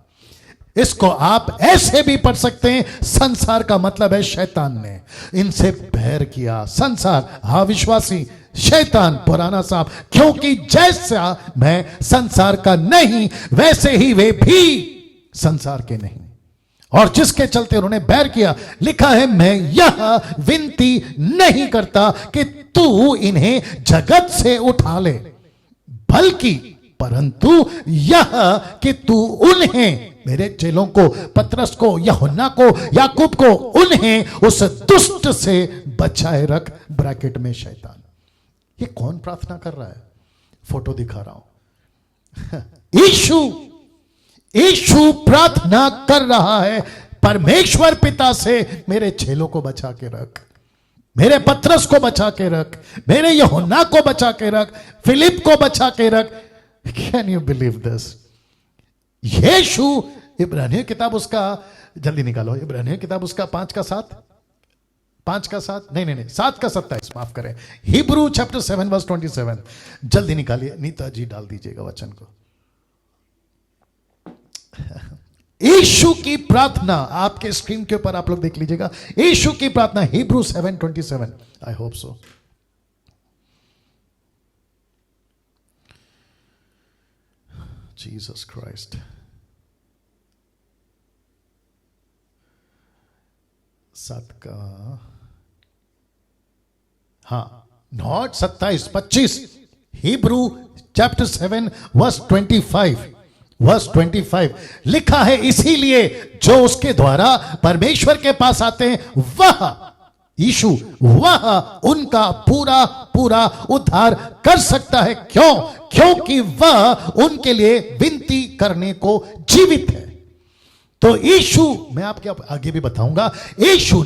इसको आप ऐसे भी पढ़ सकते हैं, संसार का मतलब है शैतान ने इनसे बैर किया। संसार, अविश्वासी, शैतान, पुराना साहब, क्योंकि जैसा मैं संसार का नहीं वैसे ही वे भी संसार के नहीं, और जिसके चलते उन्होंने बैर किया। लिखा है मैं यह विनती नहीं करता कि तू इन्हें जगत से उठा ले, बल्कि परंतु यह कि तू उन्हें, मेरे चेलों को, पतरस को, यूहन्ना को, याकूब को, उन्हें उस दुष्ट से बचाए रख। ब्रैकेट में शैतान। ये कौन प्रार्थना कर रहा है? फोटो दिखा रहा हूं। यीशु प्रार्थना कर रहा है परमेश्वर पिता से, मेरे चेलों को बचा के रख, मेरे पतरस को बचा के रख, मेरे यूहन्ना को बचा के रख, फिलिप को बचा के रख। Can you believe this? यीशु, इब्रानियों किताब उसका, जल्दी निकालो, इब्रानियों किताब उसका 5 का 7, 5 का 7, नहीं 7 का 27, माफ करें, हिब्रू चैप्टर 7 वर्स 27, जल्दी निकालिए। नीता जी डाल दीजिएगा वचन को। यीशु की प्रार्थना आपके स्क्रीन के ऊपर आप लोग देख लीजिएगा। यीशु की प्रार्थना, Hebrew 7:27, I hope so. Jesus Christ, सात का, हाँ, नॉट 27, 25, हिब्रू चैप्टर 7 वर्स 25 लिखा है, इसीलिए जो उसके द्वारा परमेश्वर के पास आते हैं वह यीशु, वह उनका पूरा पूरा उद्धार कर सकता है। क्यों? क्योंकि वह उनके लिए विनती करने को जीवित है। तो यीशु, मैं आपके आगे भी बताऊंगा, यीशु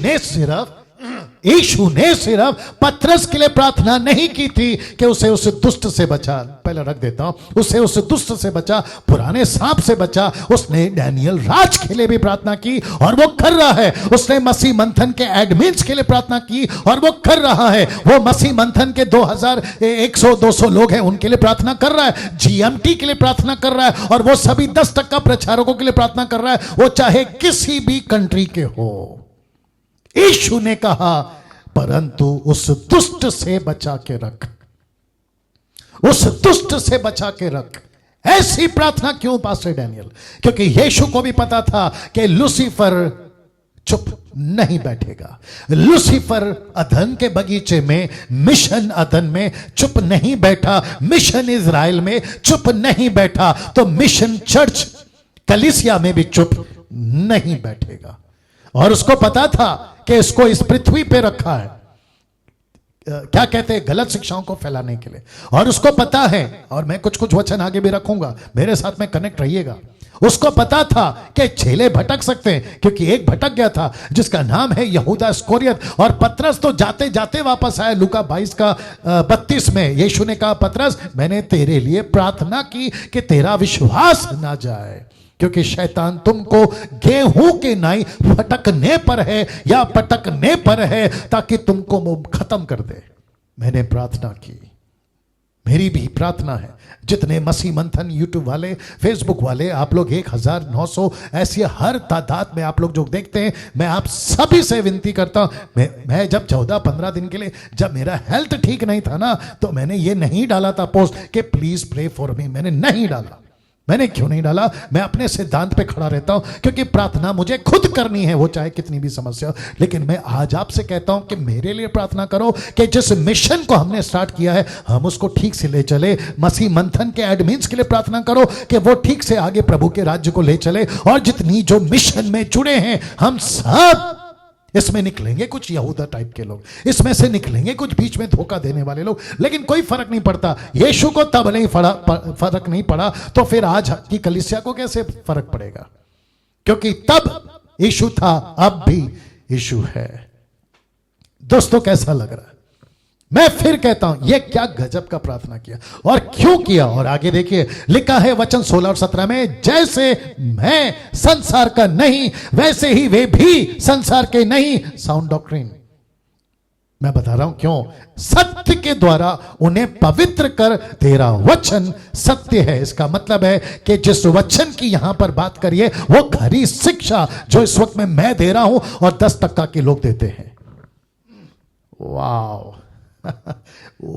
ने सिर्फ पतरस के लिए प्रार्थना नहीं की थी कि उसे उस दुष्ट से बचा, पहले रख देता हूं, उसे उस दुष्ट से बचा, पुराने सांप से बचा। उसने डैनियल राज के लिए भी प्रार्थना की और वो कर रहा है। उसने मसीह मंथन के एडमिन्स के लिए प्रार्थना की और वो कर रहा है। वो मसीह मंथन के 2100-200 लोग हैं, उनके लिए प्रार्थना कर रहा है। जीएमटी के लिए प्रार्थना कर रहा है और वो सभी 10% प्रचारकों के लिए प्रार्थना कर रहा है, वो चाहे किसी भी कंट्री के हो। यीशु ने कहा परंतु उस दुष्ट से बचा के रख, उस दुष्ट से बचा के रख। ऐसी प्रार्थना क्यों पास्टर डैनियल? क्योंकि यीशु को भी पता था कि लूसीफर चुप नहीं बैठेगा। लूसीफर अदन के बगीचे में, मिशन अदन में चुप नहीं बैठा, मिशन इज़राइल में चुप नहीं बैठा, तो मिशन चर्च कलीसिया में भी चुप नहीं बैठेगा। और उसको पता था कि इसको इस पृथ्वी पे रखा है, क्या कहते हैं, गलत शिक्षाओं को फैलाने के लिए। और उसको पता है, और मैं कुछ वचन आगे भी रखूंगा, मेरे साथ में कनेक्ट रहिएगा। उसको पता था कि चेले भटक सकते हैं, क्योंकि एक भटक गया था जिसका नाम है यहूदा इस्करियोत, और पतरस तो जाते जाते वापस आया। लूका 22 का 32 में यीशु ने कहा, पतरस मैंने तेरे लिए प्रार्थना की कि तेरा विश्वास ना जाए, क्योंकि शैतान तुमको गेहूं के नाई फटकने पर है या पटकने पर है, ताकि तुमको वो खत्म कर दे। मैंने प्रार्थना की, मेरी भी प्रार्थना है। जितने मसीह मंथन यूट्यूब वाले, फेसबुक वाले, आप लोग 1900 ऐसी हर तादाद में आप लोग जो देखते हैं, मैं आप सभी से विनती करता हूं। मैं जब 14-15 दिन के लिए, जब मेरा हेल्थ ठीक नहीं था ना, तो मैंने ये नहीं डाला था पोस्ट कि प्लीज प्रे फॉर मी, मैंने नहीं डाला। मैंने क्यों नहीं डाला? मैं अपने सिद्धांत पे खड़ा रहता हूं, क्योंकि प्रार्थना मुझे खुद करनी है, वो चाहे कितनी भी समस्या हो। लेकिन मैं आज आपसे कहता हूं कि मेरे लिए प्रार्थना करो कि जिस मिशन को हमने स्टार्ट किया है हम उसको ठीक से ले चले। मसीह मंथन के एडमिन्स के लिए प्रार्थना करो कि वो ठीक से आगे प्रभु के राज्य को ले चले। और जितनी जो मिशन में जुड़े हैं, हम सब इसमें निकलेंगे कुछ यहूदा टाइप के लोग, इसमें से निकलेंगे कुछ बीच में धोखा देने वाले लोग, लेकिन कोई फर्क नहीं पड़ता। यीशु को तब नहीं फर्क नहीं पड़ा, तो फिर आज की कलीसिया को कैसे फर्क पड़ेगा? क्योंकि तब यीशु था, अब भी यीशु है। दोस्तों कैसा लग रहा है? मैं फिर कहता हूं, यह क्या गजब का प्रार्थना किया और क्यों किया। और आगे देखिए लिखा है वचन 16 और 17 में, जैसे मैं संसार का नहीं वैसे ही वे भी संसार के नहीं। Sound doctrine. मैं बता रहा हूं क्यों। सत्य के द्वारा उन्हें पवित्र कर तेरा वचन सत्य है। इसका मतलब है कि जिस वचन की यहां पर बात करिए वो खरी शिक्षा जो इस वक्त में मैं दे रहा हूं और 10% के लोग देते हैं। वाह।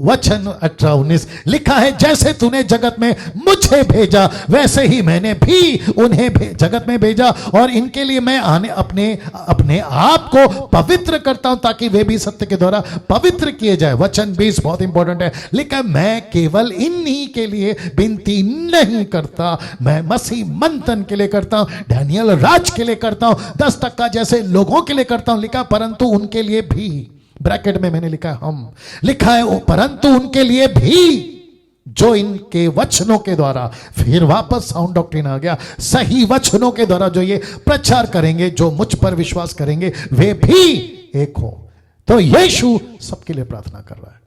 वचन 18-19 लिखा है, जैसे तूने जगत में मुझे भेजा वैसे ही मैंने भी उन्हें जगत में भेजा और इनके लिए मैं अपने आप को पवित्र करता हूं ताकि वे भी सत्य के द्वारा पवित्र किए जाए। वचन 20 बहुत इंपॉर्टेंट है। लिखा है, मैं केवल इन्हीं के लिए विनती नहीं करता, मैं मसीह मंथन के लिए करता हूं, डैनियल राज के लिए करता हूं, 10% जैसे लोगों के लिए करता हूं। लिखा परंतु उनके लिए भी, ब्रैकेट में मैंने लिखा है हम, लिखा है परंतु उनके लिए भी जो इनके वचनों के द्वारा, फिर वापस साउंड डॉक्ट्रिन आ गया, सही वचनों के द्वारा जो ये प्रचार करेंगे, जो मुझ पर विश्वास करेंगे, वे भी एक हो। तो यीशु सबके लिए प्रार्थना कर रहा है।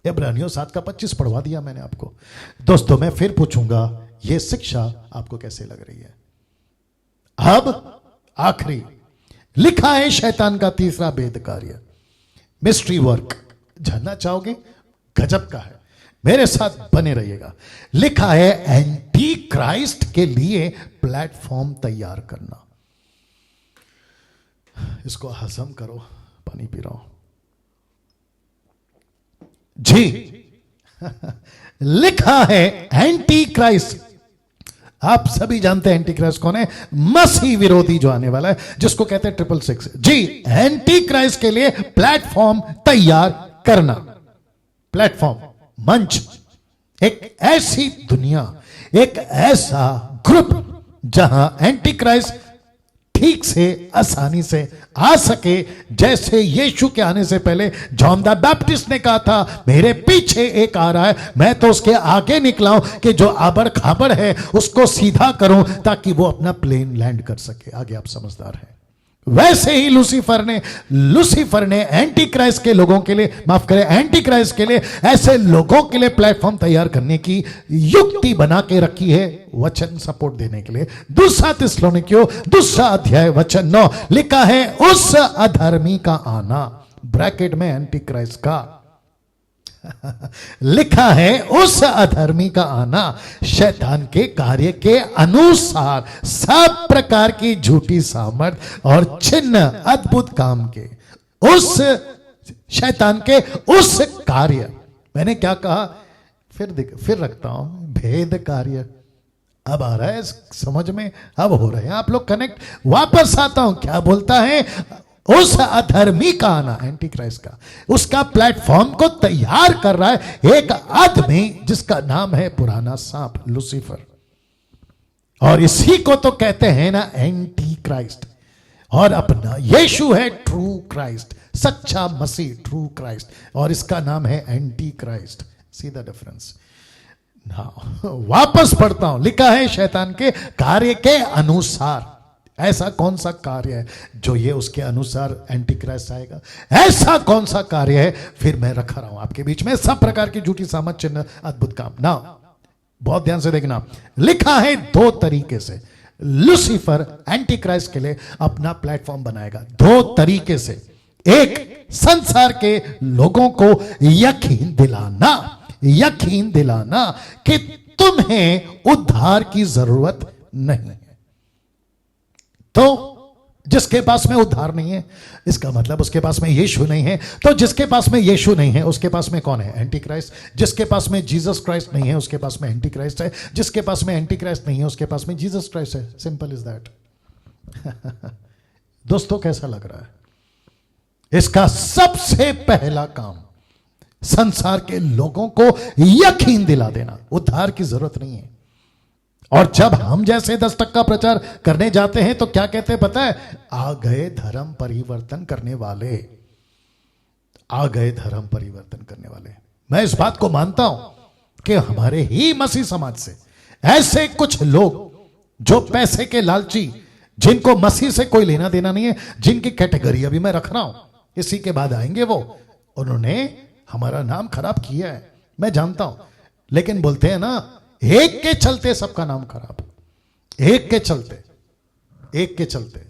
इब्रानियों 7:25 पढ़वा दिया मैंने आपको। दोस्तों मैं फिर पूछूंगा, यह शिक्षा आपको कैसे लग रही है। अब आखिरी लिखा है शैतान का तीसरा भेद कार्य, मिस्ट्री वर्क। जानना चाहोगे? गजब का है, मेरे साथ बने रहिएगा। लिखा है एंटी क्राइस्ट के लिए प्लेटफॉर्म तैयार करना। इसको हजम करो, पानी पी रहा हूं जी। लिखा है एंटी क्राइस्ट। आप सभी जानते हैं एंटी क्राइस्ट कौन है? मसीह विरोधी जो आने वाला है, जिसको कहते हैं 666 जी। एंटी क्राइस्ट के लिए प्लेटफॉर्म तैयार करना। प्लेटफॉर्म, मंच, एक ऐसी दुनिया, एक ऐसा ग्रुप जहां एंटी क्राइस्ट ठीक से आसानी से आ सके। जैसे यीशु के आने से पहले जॉन द बैप्टिस्ट ने कहा था, मेरे पीछे एक आ रहा है, मैं तो उसके आगे निकला हूं कि जो आबड़ खाबड़ है उसको सीधा करूं ताकि वो अपना प्लेन लैंड कर सके। आगे आप समझदार हैं। वैसे ही लूसीफर ने एंटी क्राइस्ट के लोगों के लिए, माफ करें, एंटी क्राइस्ट के लिए, ऐसे लोगों के लिए प्लेटफॉर्म तैयार करने की युक्ति बना के रखी है, वचन सपोर्ट देने के लिए। 2 थिस्सलुनीकियों 2 अध्याय वचन 9 लिखा है, उस अधर्मी का आना, ब्रैकेट में एंटी क्राइस्ट का लिखा है, उस अधर्मी का आना शैतान के कार्य के अनुसार सब प्रकार की झूठी सामर्थ और चिन्ह अद्भुत काम के, उस शैतान के उस कार्य, मैंने क्या कहा, फिर रखता हूं, भेद कार्य। अब आ रहा है समझ में, अब हो रहे हैं आप लोग कनेक्ट। वापस आता हूं, क्या बोलता है? उस अधर्मी का आना, एंटी क्राइस्ट का, उसका प्लेटफॉर्म को तैयार कर रहा है एक आदमी जिसका नाम है पुराना सांप, लूसीफर। और इसी को तो कहते हैं ना एंटी क्राइस्ट। और अपना यीशु है ट्रू क्राइस्ट, सच्चा मसीह, ट्रू क्राइस्ट, और इसका नाम है anti Christ. C the difference. वापस पढ़ता हूं, लिखा है शैतान के कार्य के अनुसार। ऐसा कौन सा कार्य है जो ये उसके अनुसार एंटी क्राइस्ट आएगा? ऐसा कौन सा कार्य है? फिर मैं रखा रहा हूं आपके बीच में सब प्रकार की झूठी सामर्थ, चिन्ह, अद्भुत काम। ना, बहुत ध्यान से देखना, लिखा है 2 तरीके से लूसीफर एंटी क्राइस्ट के लिए अपना प्लेटफॉर्म बनाएगा। 2 तरीके से। एक, संसार के लोगों को यकीन दिलाना कि तुम्हें उद्धार की जरूरत नहीं है। तो जिसके पास में उद्धार नहीं है, इसका मतलब उसके पास में यीशु नहीं है। तो जिसके पास में यीशु नहीं है उसके पास में कौन है? Anti Christ. जिसके पास में जीसस क्राइस्ट नहीं है उसके पास में एंटी क्राइस्ट है। जिसके पास में एंटी क्राइस्ट नहीं है उसके पास में जीसस क्राइस्ट है। Simple is that. दोस्तों कैसा लग रहा है? इसका सबसे पहला काम संसार के लोगों को यकीन दिला देना, उद्धार की जरूरत नहीं है। और जब हम जैसे 10% प्रचार करने जाते हैं तो क्या कहते हैं पता है? आ गए धर्म परिवर्तन करने वाले, आ गए धर्म परिवर्तन करने वाले। मैं इस बात को मानता हूं कि हमारे ही मसीह समाज से ऐसे कुछ लोग जो पैसे के लालची, जिनको मसीह से कोई लेना देना नहीं है, जिनकी कैटेगरी अभी मैं रख रहा हूं, इसी के बाद आएंगे वो, उन्होंने हमारा नाम खराब किया है, मैं जानता हूं, लेकिन बोलते हैं ना, एक के चलते सबका नाम खराब, एक के चलते, एक के चलते।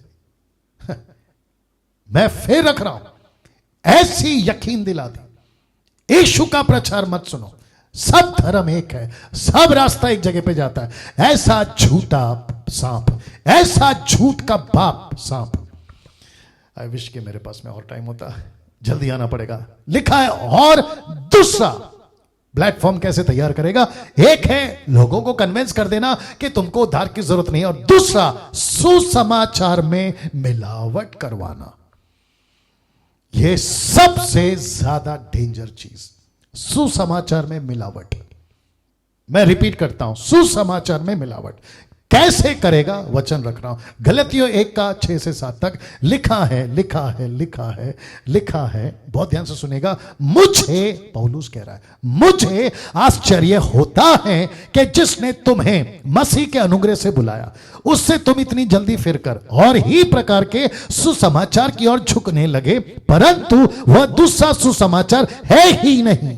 मैं फिर रख रहा हूं, ऐसी यकीन दिला दी, यीशु का प्रचार मत सुनो, सब धर्म एक है, सब रास्ता एक जगह पे जाता है। ऐसा झूठा सांप, ऐसा झूठ का बाप सांप। आई विश कि मेरे पास में और टाइम होता, जल्दी आना पड़ेगा। लिखा है, और दूसरा प्लेटफॉर्म कैसे तैयार करेगा? एक है लोगों को कन्विंस कर देना कि तुमको उद्धार की जरूरत नहीं है, और दूसरा सुसमाचार में मिलावट करवाना। यह सबसे ज्यादा डेंजर चीज, सुसमाचार में मिलावट। मैं रिपीट करता हूं, सुसमाचार में मिलावट कैसे करेगा? वचन रख रहा हूं, गलतियों 1:6-7 तक लिखा है, लिखा है, लिखा है, लिखा है। बहुत ध्यान से सुनेगा। मुझे, पौलुस कह रहा है, मुझे आश्चर्य होता है कि जिसने तुम्हें मसीह के अनुग्रह से बुलाया, उससे तुम इतनी जल्दी फिरकर और ही प्रकार के सुसमाचार की ओर झुकने लगे, परंतु वह दूसरा सुसमाचार है ही नहीं।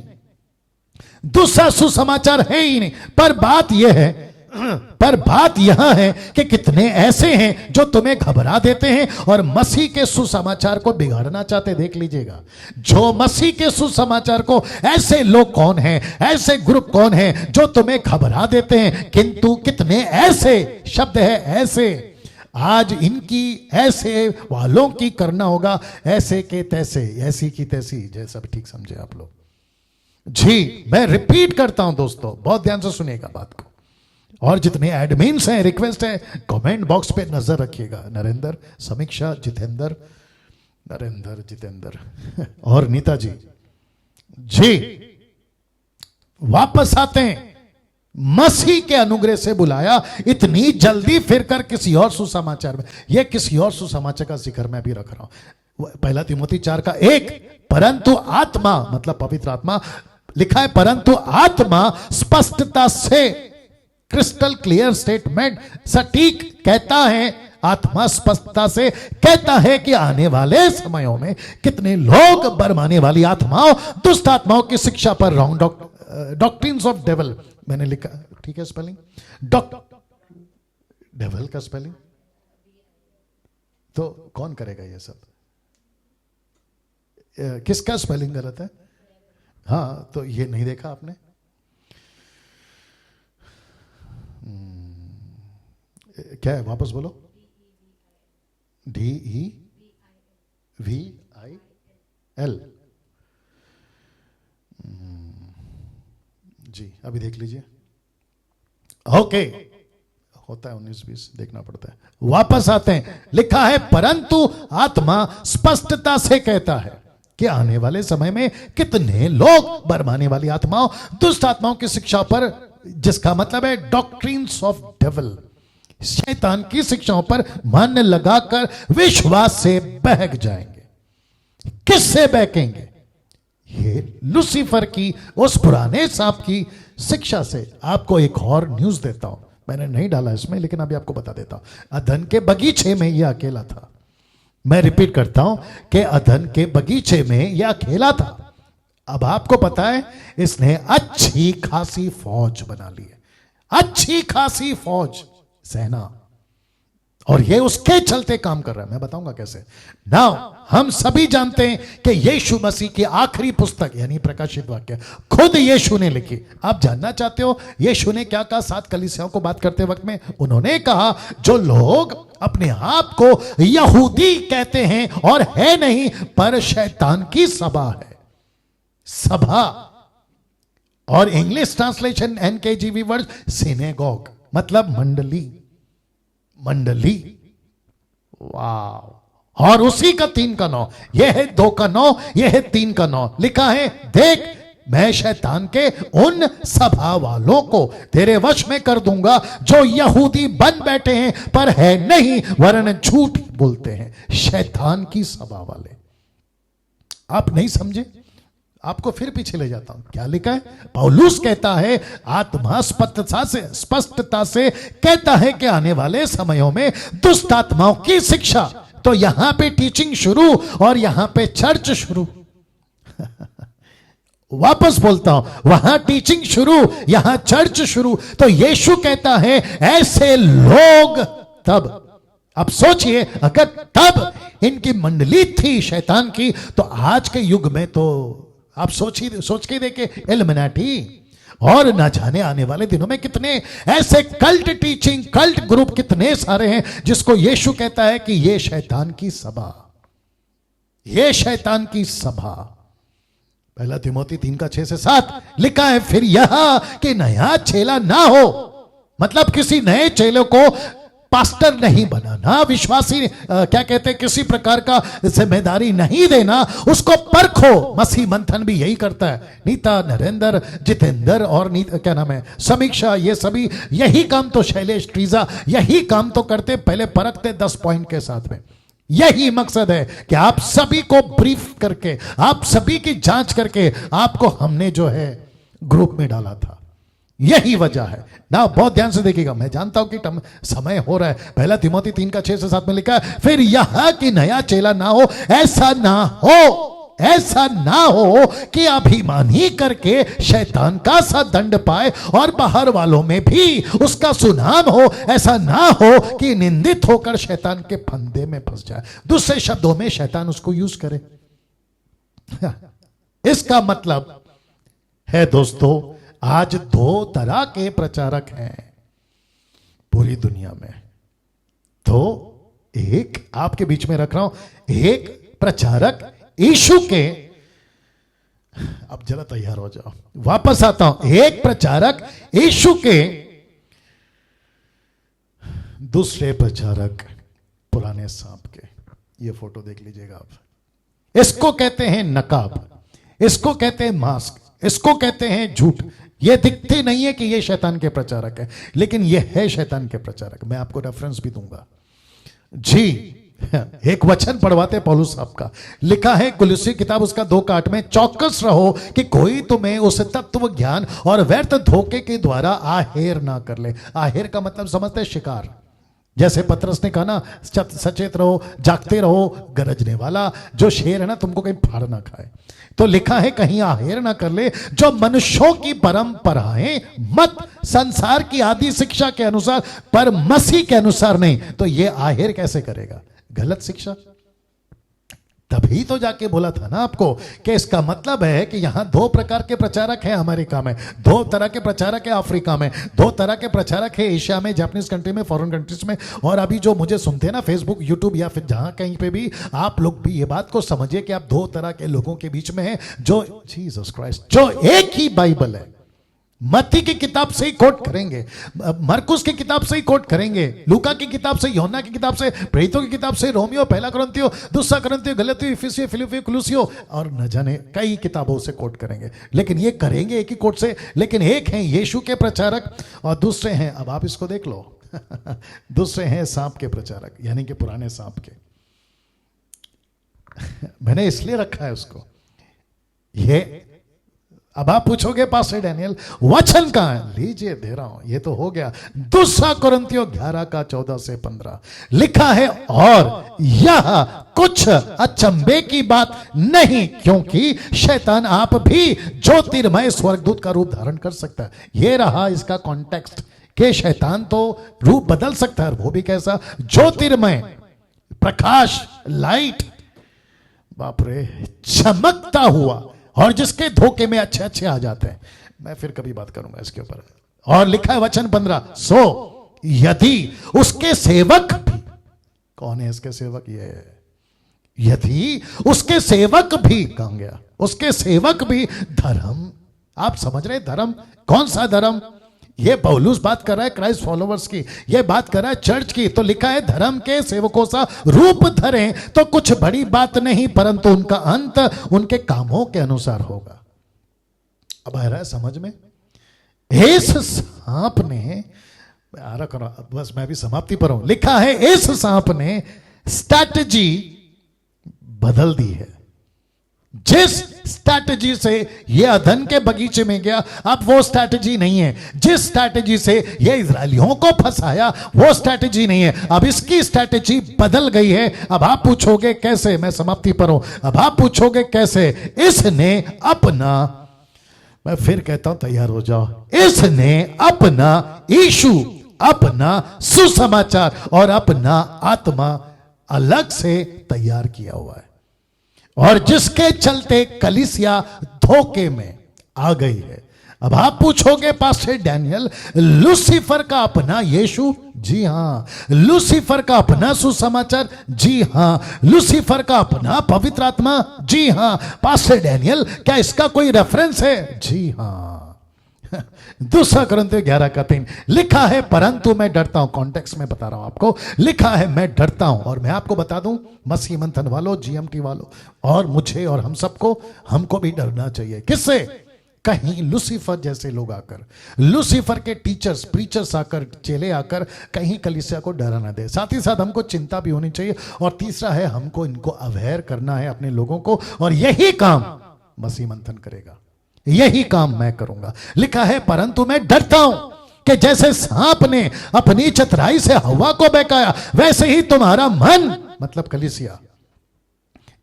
दूसरा सुसमाचार है ही नहीं। पर बात यहां है कि कितने ऐसे हैं जो तुम्हें घबरा देते हैं और मसीह के सुसमाचार को बिगाड़ना चाहते। देख लीजिएगा, जो मसीह के सुसमाचार को, ऐसे लोग कौन हैं, ऐसे ग्रुप कौन हैं जो तुम्हें घबरा देते हैं। किंतु कितने ऐसे, शब्द है ऐसे, आज इनकी ऐसे वालों की करना होगा, ऐसे के तैसे, ऐसी की तैसी, जैसा भी ठीक समझे आप लोग। जी, मैं रिपीट करता हूं दोस्तों, बहुत ध्यान से सुनिएगा बात को। और जितने एडमिन्स हैं, रिक्वेस्ट है, कमेंट बॉक्स पे नजर रखिएगा। नरेंद्र, समीक्षा, जितेंद्र, नरेंद्र, जितेंद्र और नीता जी, वापस आते हैं। मसीह के अनुग्रह से बुलाया, इतनी जल्दी फिरकर किसी और सुसमाचार में, यह किसी और सुसमाचार का जिक्र मैं भी रख रहा हूं। 1 तीमुथी 4:1, परंतु आत्मा, मतलब पवित्र आत्मा, लिखा है परंतु आत्मा स्पष्टता से, क्रिस्टल क्लियर स्टेटमेंट, सटीक कहता है, आत्मा स्पष्टता से कहता है कि आने वाले समयों में कितने लोग बरमाने वाली आत्माओं, दुष्ट आत्माओं की शिक्षा पर, रॉन्ग डॉक्ट्रिन्स ऑफ डेविल, मैंने लिखा, ठीक है स्पेलिंग, डेविल का स्पेलिंग तो कौन करेगा ये सब? किसका स्पेलिंग गलत है? हाँ, तो ये नहीं देखा आपने? क्या है, वापस बोलो। DEVIL। जी, अभी देख लीजिए। ओके, होता है 19-20, देखना पड़ता है। वापस आते हैं, लिखा है परंतु आत्मा स्पष्टता से कहता है कि आने वाले समय में कितने लोग बरमाने वाली आत्माओं, दुष्ट आत्माओं की शिक्षा पर, जिसका मतलब है डॉक्ट्रिन्स ऑफ डेविल, शैतान की शिक्षाओं पर मन लगाकर विश्वास से बहक जाएंगे। किससे बहकेंगे? ये लूसीफर की, उस पुराने सांप की शिक्षा से। आपको एक और न्यूज देता हूं, मैंने नहीं डाला इसमें, लेकिन अभी आपको बता देता हूं। अदन के बगीचे में यह अकेला था। मैं रिपीट करता हूं कि अदन के बगीचे में यह अकेला था। अब आपको पता है, इसने अच्छी खासी फौज बना ली है, अच्छी खासी फौज, सेना, और ये उसके चलते काम कर रहा है। मैं बताऊंगा कैसे। नाउ हम सभी जानते हैं कि यीशु मसीह की आखिरी पुस्तक यानी प्रकाशित वाक्य खुद यीशु ने लिखी। आप जानना चाहते हो यीशु ने क्या कहा 7 कलीसियाओं को बात करते वक्त में? उन्होंने कहा, जो लोग अपने आप को यहूदी कहते हैं और है नहीं, पर शैतान की सभा है, सभा, और English translation NKJV word synagogue, मतलब मंडली, मंडली। वाह! और उसी का 3 का 9, यह है 2 का 9, यह है 3 का 9। लिखा है, देख मैं शैतान के उन सभा वालों को तेरे वश में कर दूंगा जो यहूदी बन बैठे हैं पर है नहीं, वरन झूठ बोलते हैं। शैतान की सभा वाले। आप नहीं समझे? आपको फिर पीछे ले जाता हूं। क्या लिखा है? पौलुस कहता है, आत्मा स्पष्टता से कहता है कि आने वाले समयों में दुष्ट आत्माओं की शिक्षा। तो यहां पे टीचिंग शुरू और यहां पे चर्च शुरू। वापस बोलता हूं, वहां टीचिंग शुरू, यहां चर्च शुरू। तो यीशु कहता है ऐसे लोग तब, अब सोचिए अगर तब इनकी मंडली थी शैतान की, तो आज के युग में तो आप सोच के देखिए, इल्यूमिनाटी, और ना जाने आने वाले दिनों में कितने ऐसे कल्ट टीचिंग, कल्ट ग्रुप कितने सारे हैं जिसको यीशु कहता है कि ये शैतान की सभा, ये शैतान की सभा। पहला तिमोथी 3:6-7 लिखा है, फिर यह कि नया चेला ना हो, मतलब किसी नए चेले को पास्टर नहीं बनाना, विश्वासी क्या कहते हैं, किसी प्रकार का जिम्मेदारी नहीं देना, उसको परखो। मसीह मंथन भी यही करता है। नीता, नरेंद्र, जितेंद्र और क्या नाम है, समीक्षा, ये सभी यही काम तो, शैलेश, ट्रीजा, यही काम तो करते, पहले परखते 10 पॉइंट के साथ में। यही मकसद है कि आप सभी को ब्रीफ करके, आप सभी की जांच करके आपको हमने जो है ग्रुप में डाला था। यही वजह है ना। बहुत ध्यान से देखिएगा, मैं जानता हूं कि समय हो रहा है। पहला तिमोथी 3:6-7 में लिखा है, फिर यह कि नया चेला ना हो, ऐसा ना हो कि अभिमानी करके शैतान का सा दंड पाए और बाहर वालों में भी उसका सुनाम हो। ऐसा ना हो कि निंदित होकर शैतान के फंदे में फंस जाए। दूसरे शब्दों में शैतान उसको यूज करे। इसका मतलब है दोस्तों, आज 2 तरह के प्रचारक हैं पूरी दुनिया में। तो एक आपके बीच में रख रहा हूं, एक प्रचारक यीशु के, अब जरा तैयार हो जाओ, वापस आता हूं, एक प्रचारक यीशु के, दूसरे प्रचारक पुराने सांप के। ये फोटो देख लीजिएगा आप। इसको कहते हैं नकाब, इसको कहते हैं मास्क, इसको कहते हैं झूठ। ये दिखते नहीं है कि ये शैतान के प्रचारक है, लेकिन ये है शैतान के प्रचारक। मैं आपको रेफरेंस भी दूंगा जी। एक वचन पढ़वाते पौलुस साहब का, लिखा है कुलुस्सी किताब उसका 2:8 में, चौकस रहो कि कोई तुम्हें उस तत्व ज्ञान और व्यर्थ धोखे के द्वारा आहेर ना कर ले। आहेर का मतलब समझते हैं, शिकार। जैसे पतरस ने कहा ना, सचेत रहो, जागते रहो, गरजने वाला जो शेर है ना, तुमको कहीं फाड़ ना खाए। तो लिखा है कहीं आहेर ना कर ले, जो मनुष्यों की परंपराएं मत, संसार की आदि शिक्षा के अनुसार, पर मसीह के अनुसार नहीं। तो ये आहेर कैसे करेगा? गलत शिक्षा। तभी तो जाके बोला था ना आपको कि इसका मतलब है कि यहां 2 प्रकार के प्रचारक हैं अमेरिका में, 2 तरह के प्रचारक है अफ्रीका में, 2 तरह के प्रचारक है एशिया में, जापानीज कंट्री में, फॉरेन कंट्रीज में। और अभी जो मुझे सुनते हैं ना फेसबुक, यूट्यूब या फिर जहां कहीं पे भी, आप लोग भी ये बात को समझिए कि आप 2 तरह के लोगों के बीच में हैं, जो जीसस क्राइस्ट, जो एक ही बाइबल है, मत्ती की किताब से ही कोट करेंगे, मरकुस की किताब से ही कोट करेंगे, लूका की किताब से, यूहन्ना की किताब से, प्रेरितों की किताब से, रोमियो, पहला कुरिन्थियों, दूसरा कुरिन्थियों, गलातियों, इफिसियों, फिलिप्पियों, कुलुस्सियों और न जाने कई किताबों से कोट करेंगे। लेकिन ये करेंगे एक ही कोट से। लेकिन एक हैं यीशु के प्रचारक और दूसरे हैं, अब आप इसको देख लो दूसरे हैं सांप के प्रचारक, यानी कि पुराने सांप के। मैंने इसलिए रखा है उसको। ये अब आप पूछोगे पास्टर डैनियल वचन कहां है? लीजिए दे रहा हूं, ये तो हो गया। 2 कुरिन्थियों 11:14-15 लिखा है, और यह कुछ अचंभे की बात नहीं, क्योंकि शैतान आप भी ज्योतिर्मय स्वर्गदूत का रूप धारण कर सकता है। यह रहा इसका कॉन्टेक्स्ट कि शैतान तो रूप बदल सकता है, वो भी कैसा? ज्योतिर्मय, प्रकाश, लाइट, बाप रे, चमकता हुआ, और जिसके धोखे में अच्छे अच्छे आ जाते हैं। मैं फिर कभी बात करूंगा इसके ऊपर। और लिखा है वचन 15, सो यदि उसके सेवक भी, कौन है इसके सेवक? ये यदि उसके सेवक भी, कहां गया? उसके सेवक भी धर्म, आप समझ रहे धर्म? कौन सा धर्म? ये पौलुस बात कर रहा है क्राइस्ट फॉलोवर्स की, ये बात कर रहा है चर्च की। तो लिखा है धर्म के सेवकों सा रूप धरें, तो कुछ बड़ी बात नहीं, परंतु उनका अंत उनके कामों के अनुसार होगा। अब आ रहा है समझ में? इस सांप ने, आ रहा करो बस, मैं भी समाप्ति पर हूं। लिखा है इस सांप ने स्ट्रैटेजी बदल दी है। जिस स्ट्रैटेजी से ये अदन के बगीचे में गया, अब वो स्ट्रैटेजी नहीं है। जिस स्ट्रैटेजी से ये इजरायलियों को फंसाया वो स्ट्रैटेजी नहीं है, अब इसकी स्ट्रैटेजी बदल गई है। अब आप पूछोगे कैसे, मैं समाप्ति पर हूं, अब आप पूछोगे कैसे। इसने अपना, मैं फिर कहता हूं तैयार हो जाओ, इसने अपना यीशु, अपना सुसमाचार और अपना आत्मा अलग से तैयार किया हुआ है, और जिसके चलते कलीसिया धोखे में आ गई है। अब आप पूछोगे पास्टर डैनियल, लूसीफर का अपना यीशु? जी हां। लूसीफर का अपना सुसमाचार? जी हां। लूसीफर का अपना पवित्र आत्मा? जी हां। पास्टर डैनियल, क्या इसका कोई रेफरेंस है? जी हां। दूसरा कुरिन्थियों 11:3 लिखा है, परंतु मैं डरता हूं। कॉन्टेक्स्ट में बता रहा हूं आपको, लिखा है मैं डरता हूं। और मैं आपको बता दूं, मसीह मंथन वालों, जीएमटी वालों, और मुझे और हम सबको, हमको भी डरना चाहिए। किससे? कहीं लूसीफर जैसे लोग आकर, लूसीफर के टीचर्स, प्रीचर्स आकर, चेले आकर कहीं कलीसिया को डरा ना दे। साथ ही साथ हमको चिंता भी होनी चाहिए। और तीसरा है, हमको इनको अवेयर करना है अपने लोगों को, और यही काम मसीह मंथन करेगा, यही काम मैं करूंगा। लिखा है, परंतु मैं डरता हूं कि जैसे सांप ने अपनी चतुराई से हवा को बहकाया, वैसे ही तुम्हारा मन, मतलब कलीसिया,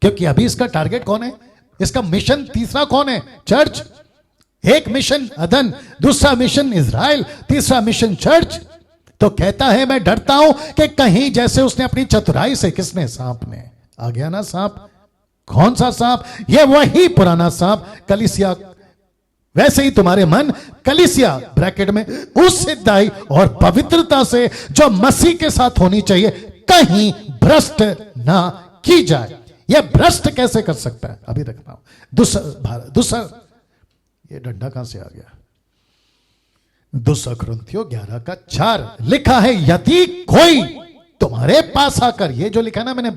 क्योंकि अभी इसका टारगेट कौन है, इसका मिशन तीसरा कौन है? चर्च। एक मिशन अदन, दूसरा मिशन इज़राइल, तीसरा मिशन चर्च। तो कहता है मैं डरता हूं कि कहीं जैसे उसने अपनी चतुराई से, किसने? सांप ने। आ गया ना सांप? कौन सा सांप? ये वही पुराना सांप कलीसिया। वैसे ही तुम्हारे मन, कलीसिया ब्रैकेट में, उस सिद्धाई और पवित्रता से जो मसीह के साथ होनी चाहिए, कहीं भ्रष्ट ना की जाए। यह भ्रष्ट कैसे कर सकता है? अभी रखता हूं। दूसरा ये डंडा कहां से आ गया? दूसरा कुरिन्थियों 11:4 लिखा है, यदि कोई तुम्हारे पास आकर, ये जो लिखा ना मैंने,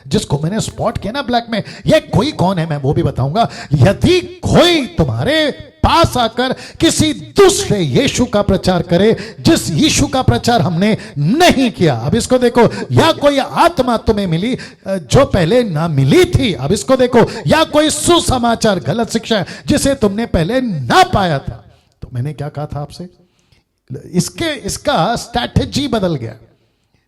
जिसको मैंने स्पॉट किया ना ब्लैक में, ये कोई कौन है मैं वो भी बताऊंगा। यदि कोई तुम्हारे पास आकर किसी दूसरे यीशु का प्रचार करे, जिस यीशु का प्रचार हमने नहीं किया, अब इसको देखो, या कोई आत्मा तुम्हें मिली जो पहले ना मिली थी, अब इसको देखो, या कोई सुसमाचार, गलत शिक्षा जिसे तुमने पहले ना पाया था। तो मैंने क्या कहा था आपसे, इसका स्ट्रैटेजी बदल गया।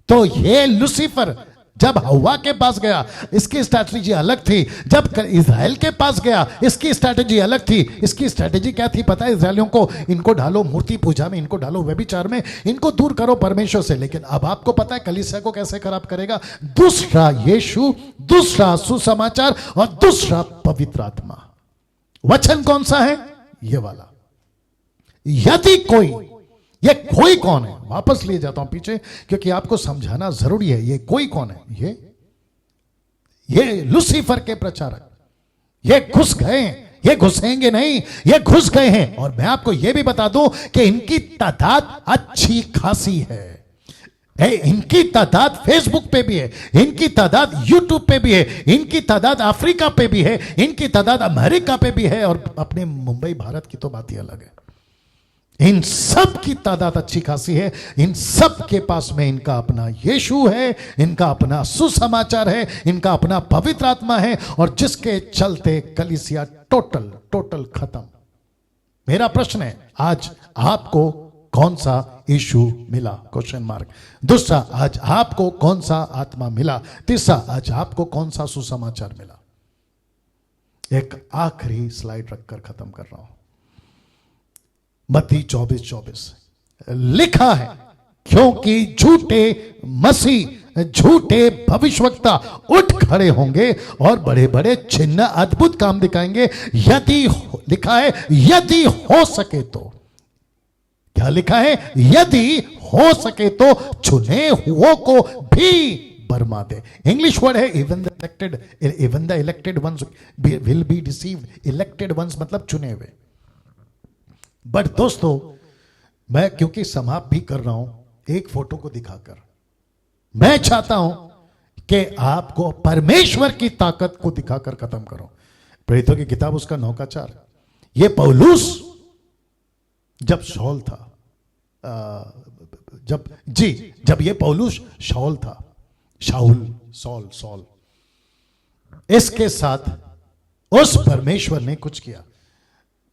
तो ये लूसीफर जब हवा के पास गया, इसकी स्ट्रैटेजी अलग थी। जब इज़राइल के पास गया, इसकी स्ट्रैटेजी अलग थी। इसकी स्ट्रैटेजी क्या थी पता है? इज़राइलियों को, इनको डालो मूर्ति पूजा में, इनको डालो व्यभिचार में, इनको दूर करो परमेश्वर से। लेकिन अब आपको पता है कलीसिया को कैसे खराब करेगा? दूसरा यीशु, दूसरा सुसमाचार और दूसरा पवित्र आत्मा। वचन कौन सा है? ये वाला। यदि कोई, ये कोई कौन है? वापस ले जाता हूं पीछे, क्योंकि आपको समझाना जरूरी है। ये कोई कौन है? ये लूसीफर के प्रचारक, ये घुस गए हैं, ये घुसेंगे नहीं, ये घुस गए हैं। और मैं आपको ये भी बता दूं कि इनकी तादाद अच्छी खासी है। इनकी तादाद फेसबुक पे भी है, इनकी तादाद यूट्यूब पे भी है, इनकी तादाद अफ्रीका पे भी है, इनकी तादाद अमेरिका पे भी है, और अपने मुंबई भारत की तो बात ही अलग है। इन सब की तादाद अच्छी खासी है। इन सब के पास में इनका अपना यीशु है, इनका अपना सुसमाचार है, इनका अपना पवित्र आत्मा है, और जिसके चलते कलीसिया टोटल खत्म। मेरा प्रश्न है, आज आपको कौन सा यीशु मिला? Question mark. दूसरा, आज आपको कौन सा आत्मा मिला? तीसरा, आज आपको कौन सा सुसमाचार मिला? एक आखिरी स्लाइड रखकर खत्म कर रहा हूं। मत्ती 24:24 लिखा है, क्योंकि झूठे मसीह, झूठे भविष्यवक्ता उठ खड़े होंगे और बड़े बड़े चिन्ह, अद्भुत काम दिखाएंगे, यदि, लिखा है, यदि हो सके तो। क्या लिखा है? यदि हो सके तो चुने हुओं को भी बरमा दे। इंग्लिश वर्ड है even the elected ones will be deceived. Elected ones मतलब चुने हुए। बट दोस्तों, मैं क्योंकि समाप्त भी कर रहा हूं एक फोटो को दिखाकर, मैं चाहता हूं कि आपको परमेश्वर की ताकत को दिखाकर खत्म करो। प्रेरितों की किताब उसका 9:4। ये पौलुस जब शौल था, जब ये पौलुस शाऊल था, सॉल, इसके साथ उस परमेश्वर ने कुछ किया,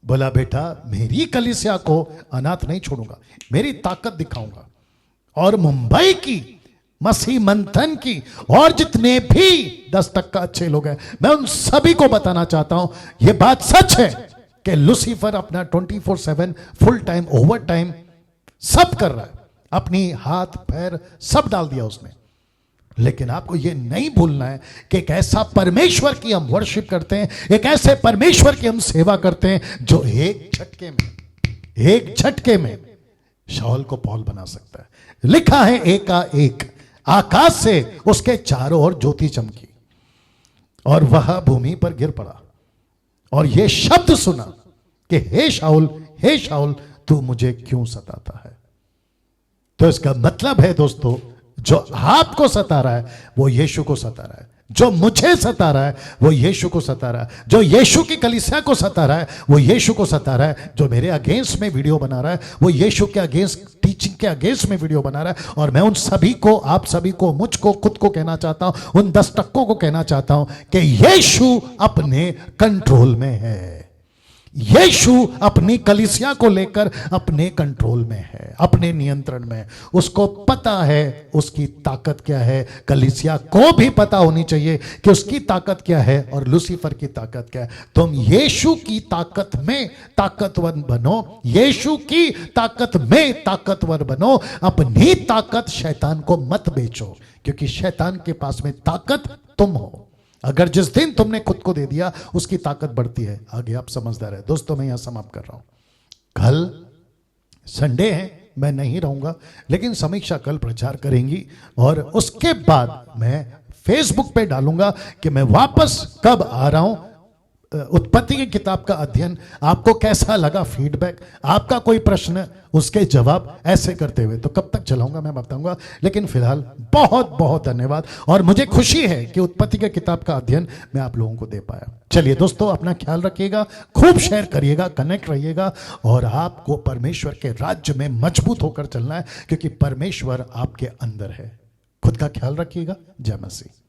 बोला बेटा मेरी कलीसिया को अनाथ नहीं छोड़ूंगा, मेरी ताकत दिखाऊंगा। और मुंबई की मसीह मंथन की और जितने भी 10% अच्छे लोग हैं, मैं उन सभी को बताना चाहता हूं यह बात सच है कि लूसीफर अपना 24/7 फुल टाइम ओवर टाइम सब कर रहा है, अपनी हाथ पैर सब डाल दिया उसने। लेकिन आपको यह नहीं भूलना है कि एक ऐसा परमेश्वर की हम वर्शिप करते हैं, एक ऐसे परमेश्वर की हम सेवा करते हैं जो एक झटके में शाऊल को पौल बना सकता है। लिखा है एकाएक आकाश से उसके चारों ओर ज्योति चमकी और वह भूमि पर गिर पड़ा और यह शब्द सुना कि हे शाऊल तू मुझे क्यों सताता है। तो इसका मतलब है दोस्तों, जो आपको सता रहा है वो यीशु को सता रहा है, जो मुझे सता रहा है वो यीशु को सता रहा है, जो यीशु की कलीसिया को सता रहा है वो यीशु को सता रहा है, जो मेरे अगेंस्ट में वीडियो बना रहा है वो यीशु के अगेंस्ट, टीचिंग के अगेंस्ट में वीडियो बना रहा है। और मैं उन सभी को, आप सभी को, मुझको, खुद को कहना चाहता हूं, उन 10% को कहना चाहता हूं कि यीशु अपने कंट्रोल में है। यीशु अपनी कलीसिया को लेकर अपने कंट्रोल में है, अपने नियंत्रण में। उसको पता है उसकी ताकत क्या है, कलीसिया को भी पता होनी चाहिए कि उसकी ताकत क्या है और लूसीफर की ताकत क्या है। तुम यीशु की ताकत में ताकतवर बनो, यीशु की ताकत में ताकतवर बनो। अपनी ताकत शैतान को मत बेचो, क्योंकि शैतान के पास में ताकत तुम हो। अगर जिस दिन तुमने खुद को दे दिया उसकी ताकत बढ़ती है। आगे आप समझदार है दोस्तों, मैं यहां समाप्त कर रहा हूं। कल संडे है, मैं नहीं रहूंगा, लेकिन समीक्षा कल प्रचार करेंगी और उसके बाद मैं फेसबुक पे डालूंगा कि मैं वापस कब आ रहा हूं। उत्पत्ति की किताब का अध्ययन आपको कैसा लगा, फीडबैक, आपका कोई प्रश्न, उसके जवाब ऐसे करते हुए तो कब तक चलाऊंगा मैं बताऊंगा। लेकिन फिलहाल बहुत बहुत धन्यवाद और मुझे खुशी है कि उत्पत्ति की किताब का अध्ययन मैं आप लोगों को दे पाया। चलिए दोस्तों, अपना ख्याल रखिएगा, खूब शेयर करिएगा, कनेक्ट रहिएगा और आपको परमेश्वर के राज्य में मजबूत होकर चलना है, क्योंकि परमेश्वर आपके अंदर है। खुद का ख्याल रखिएगा। जय मसीह।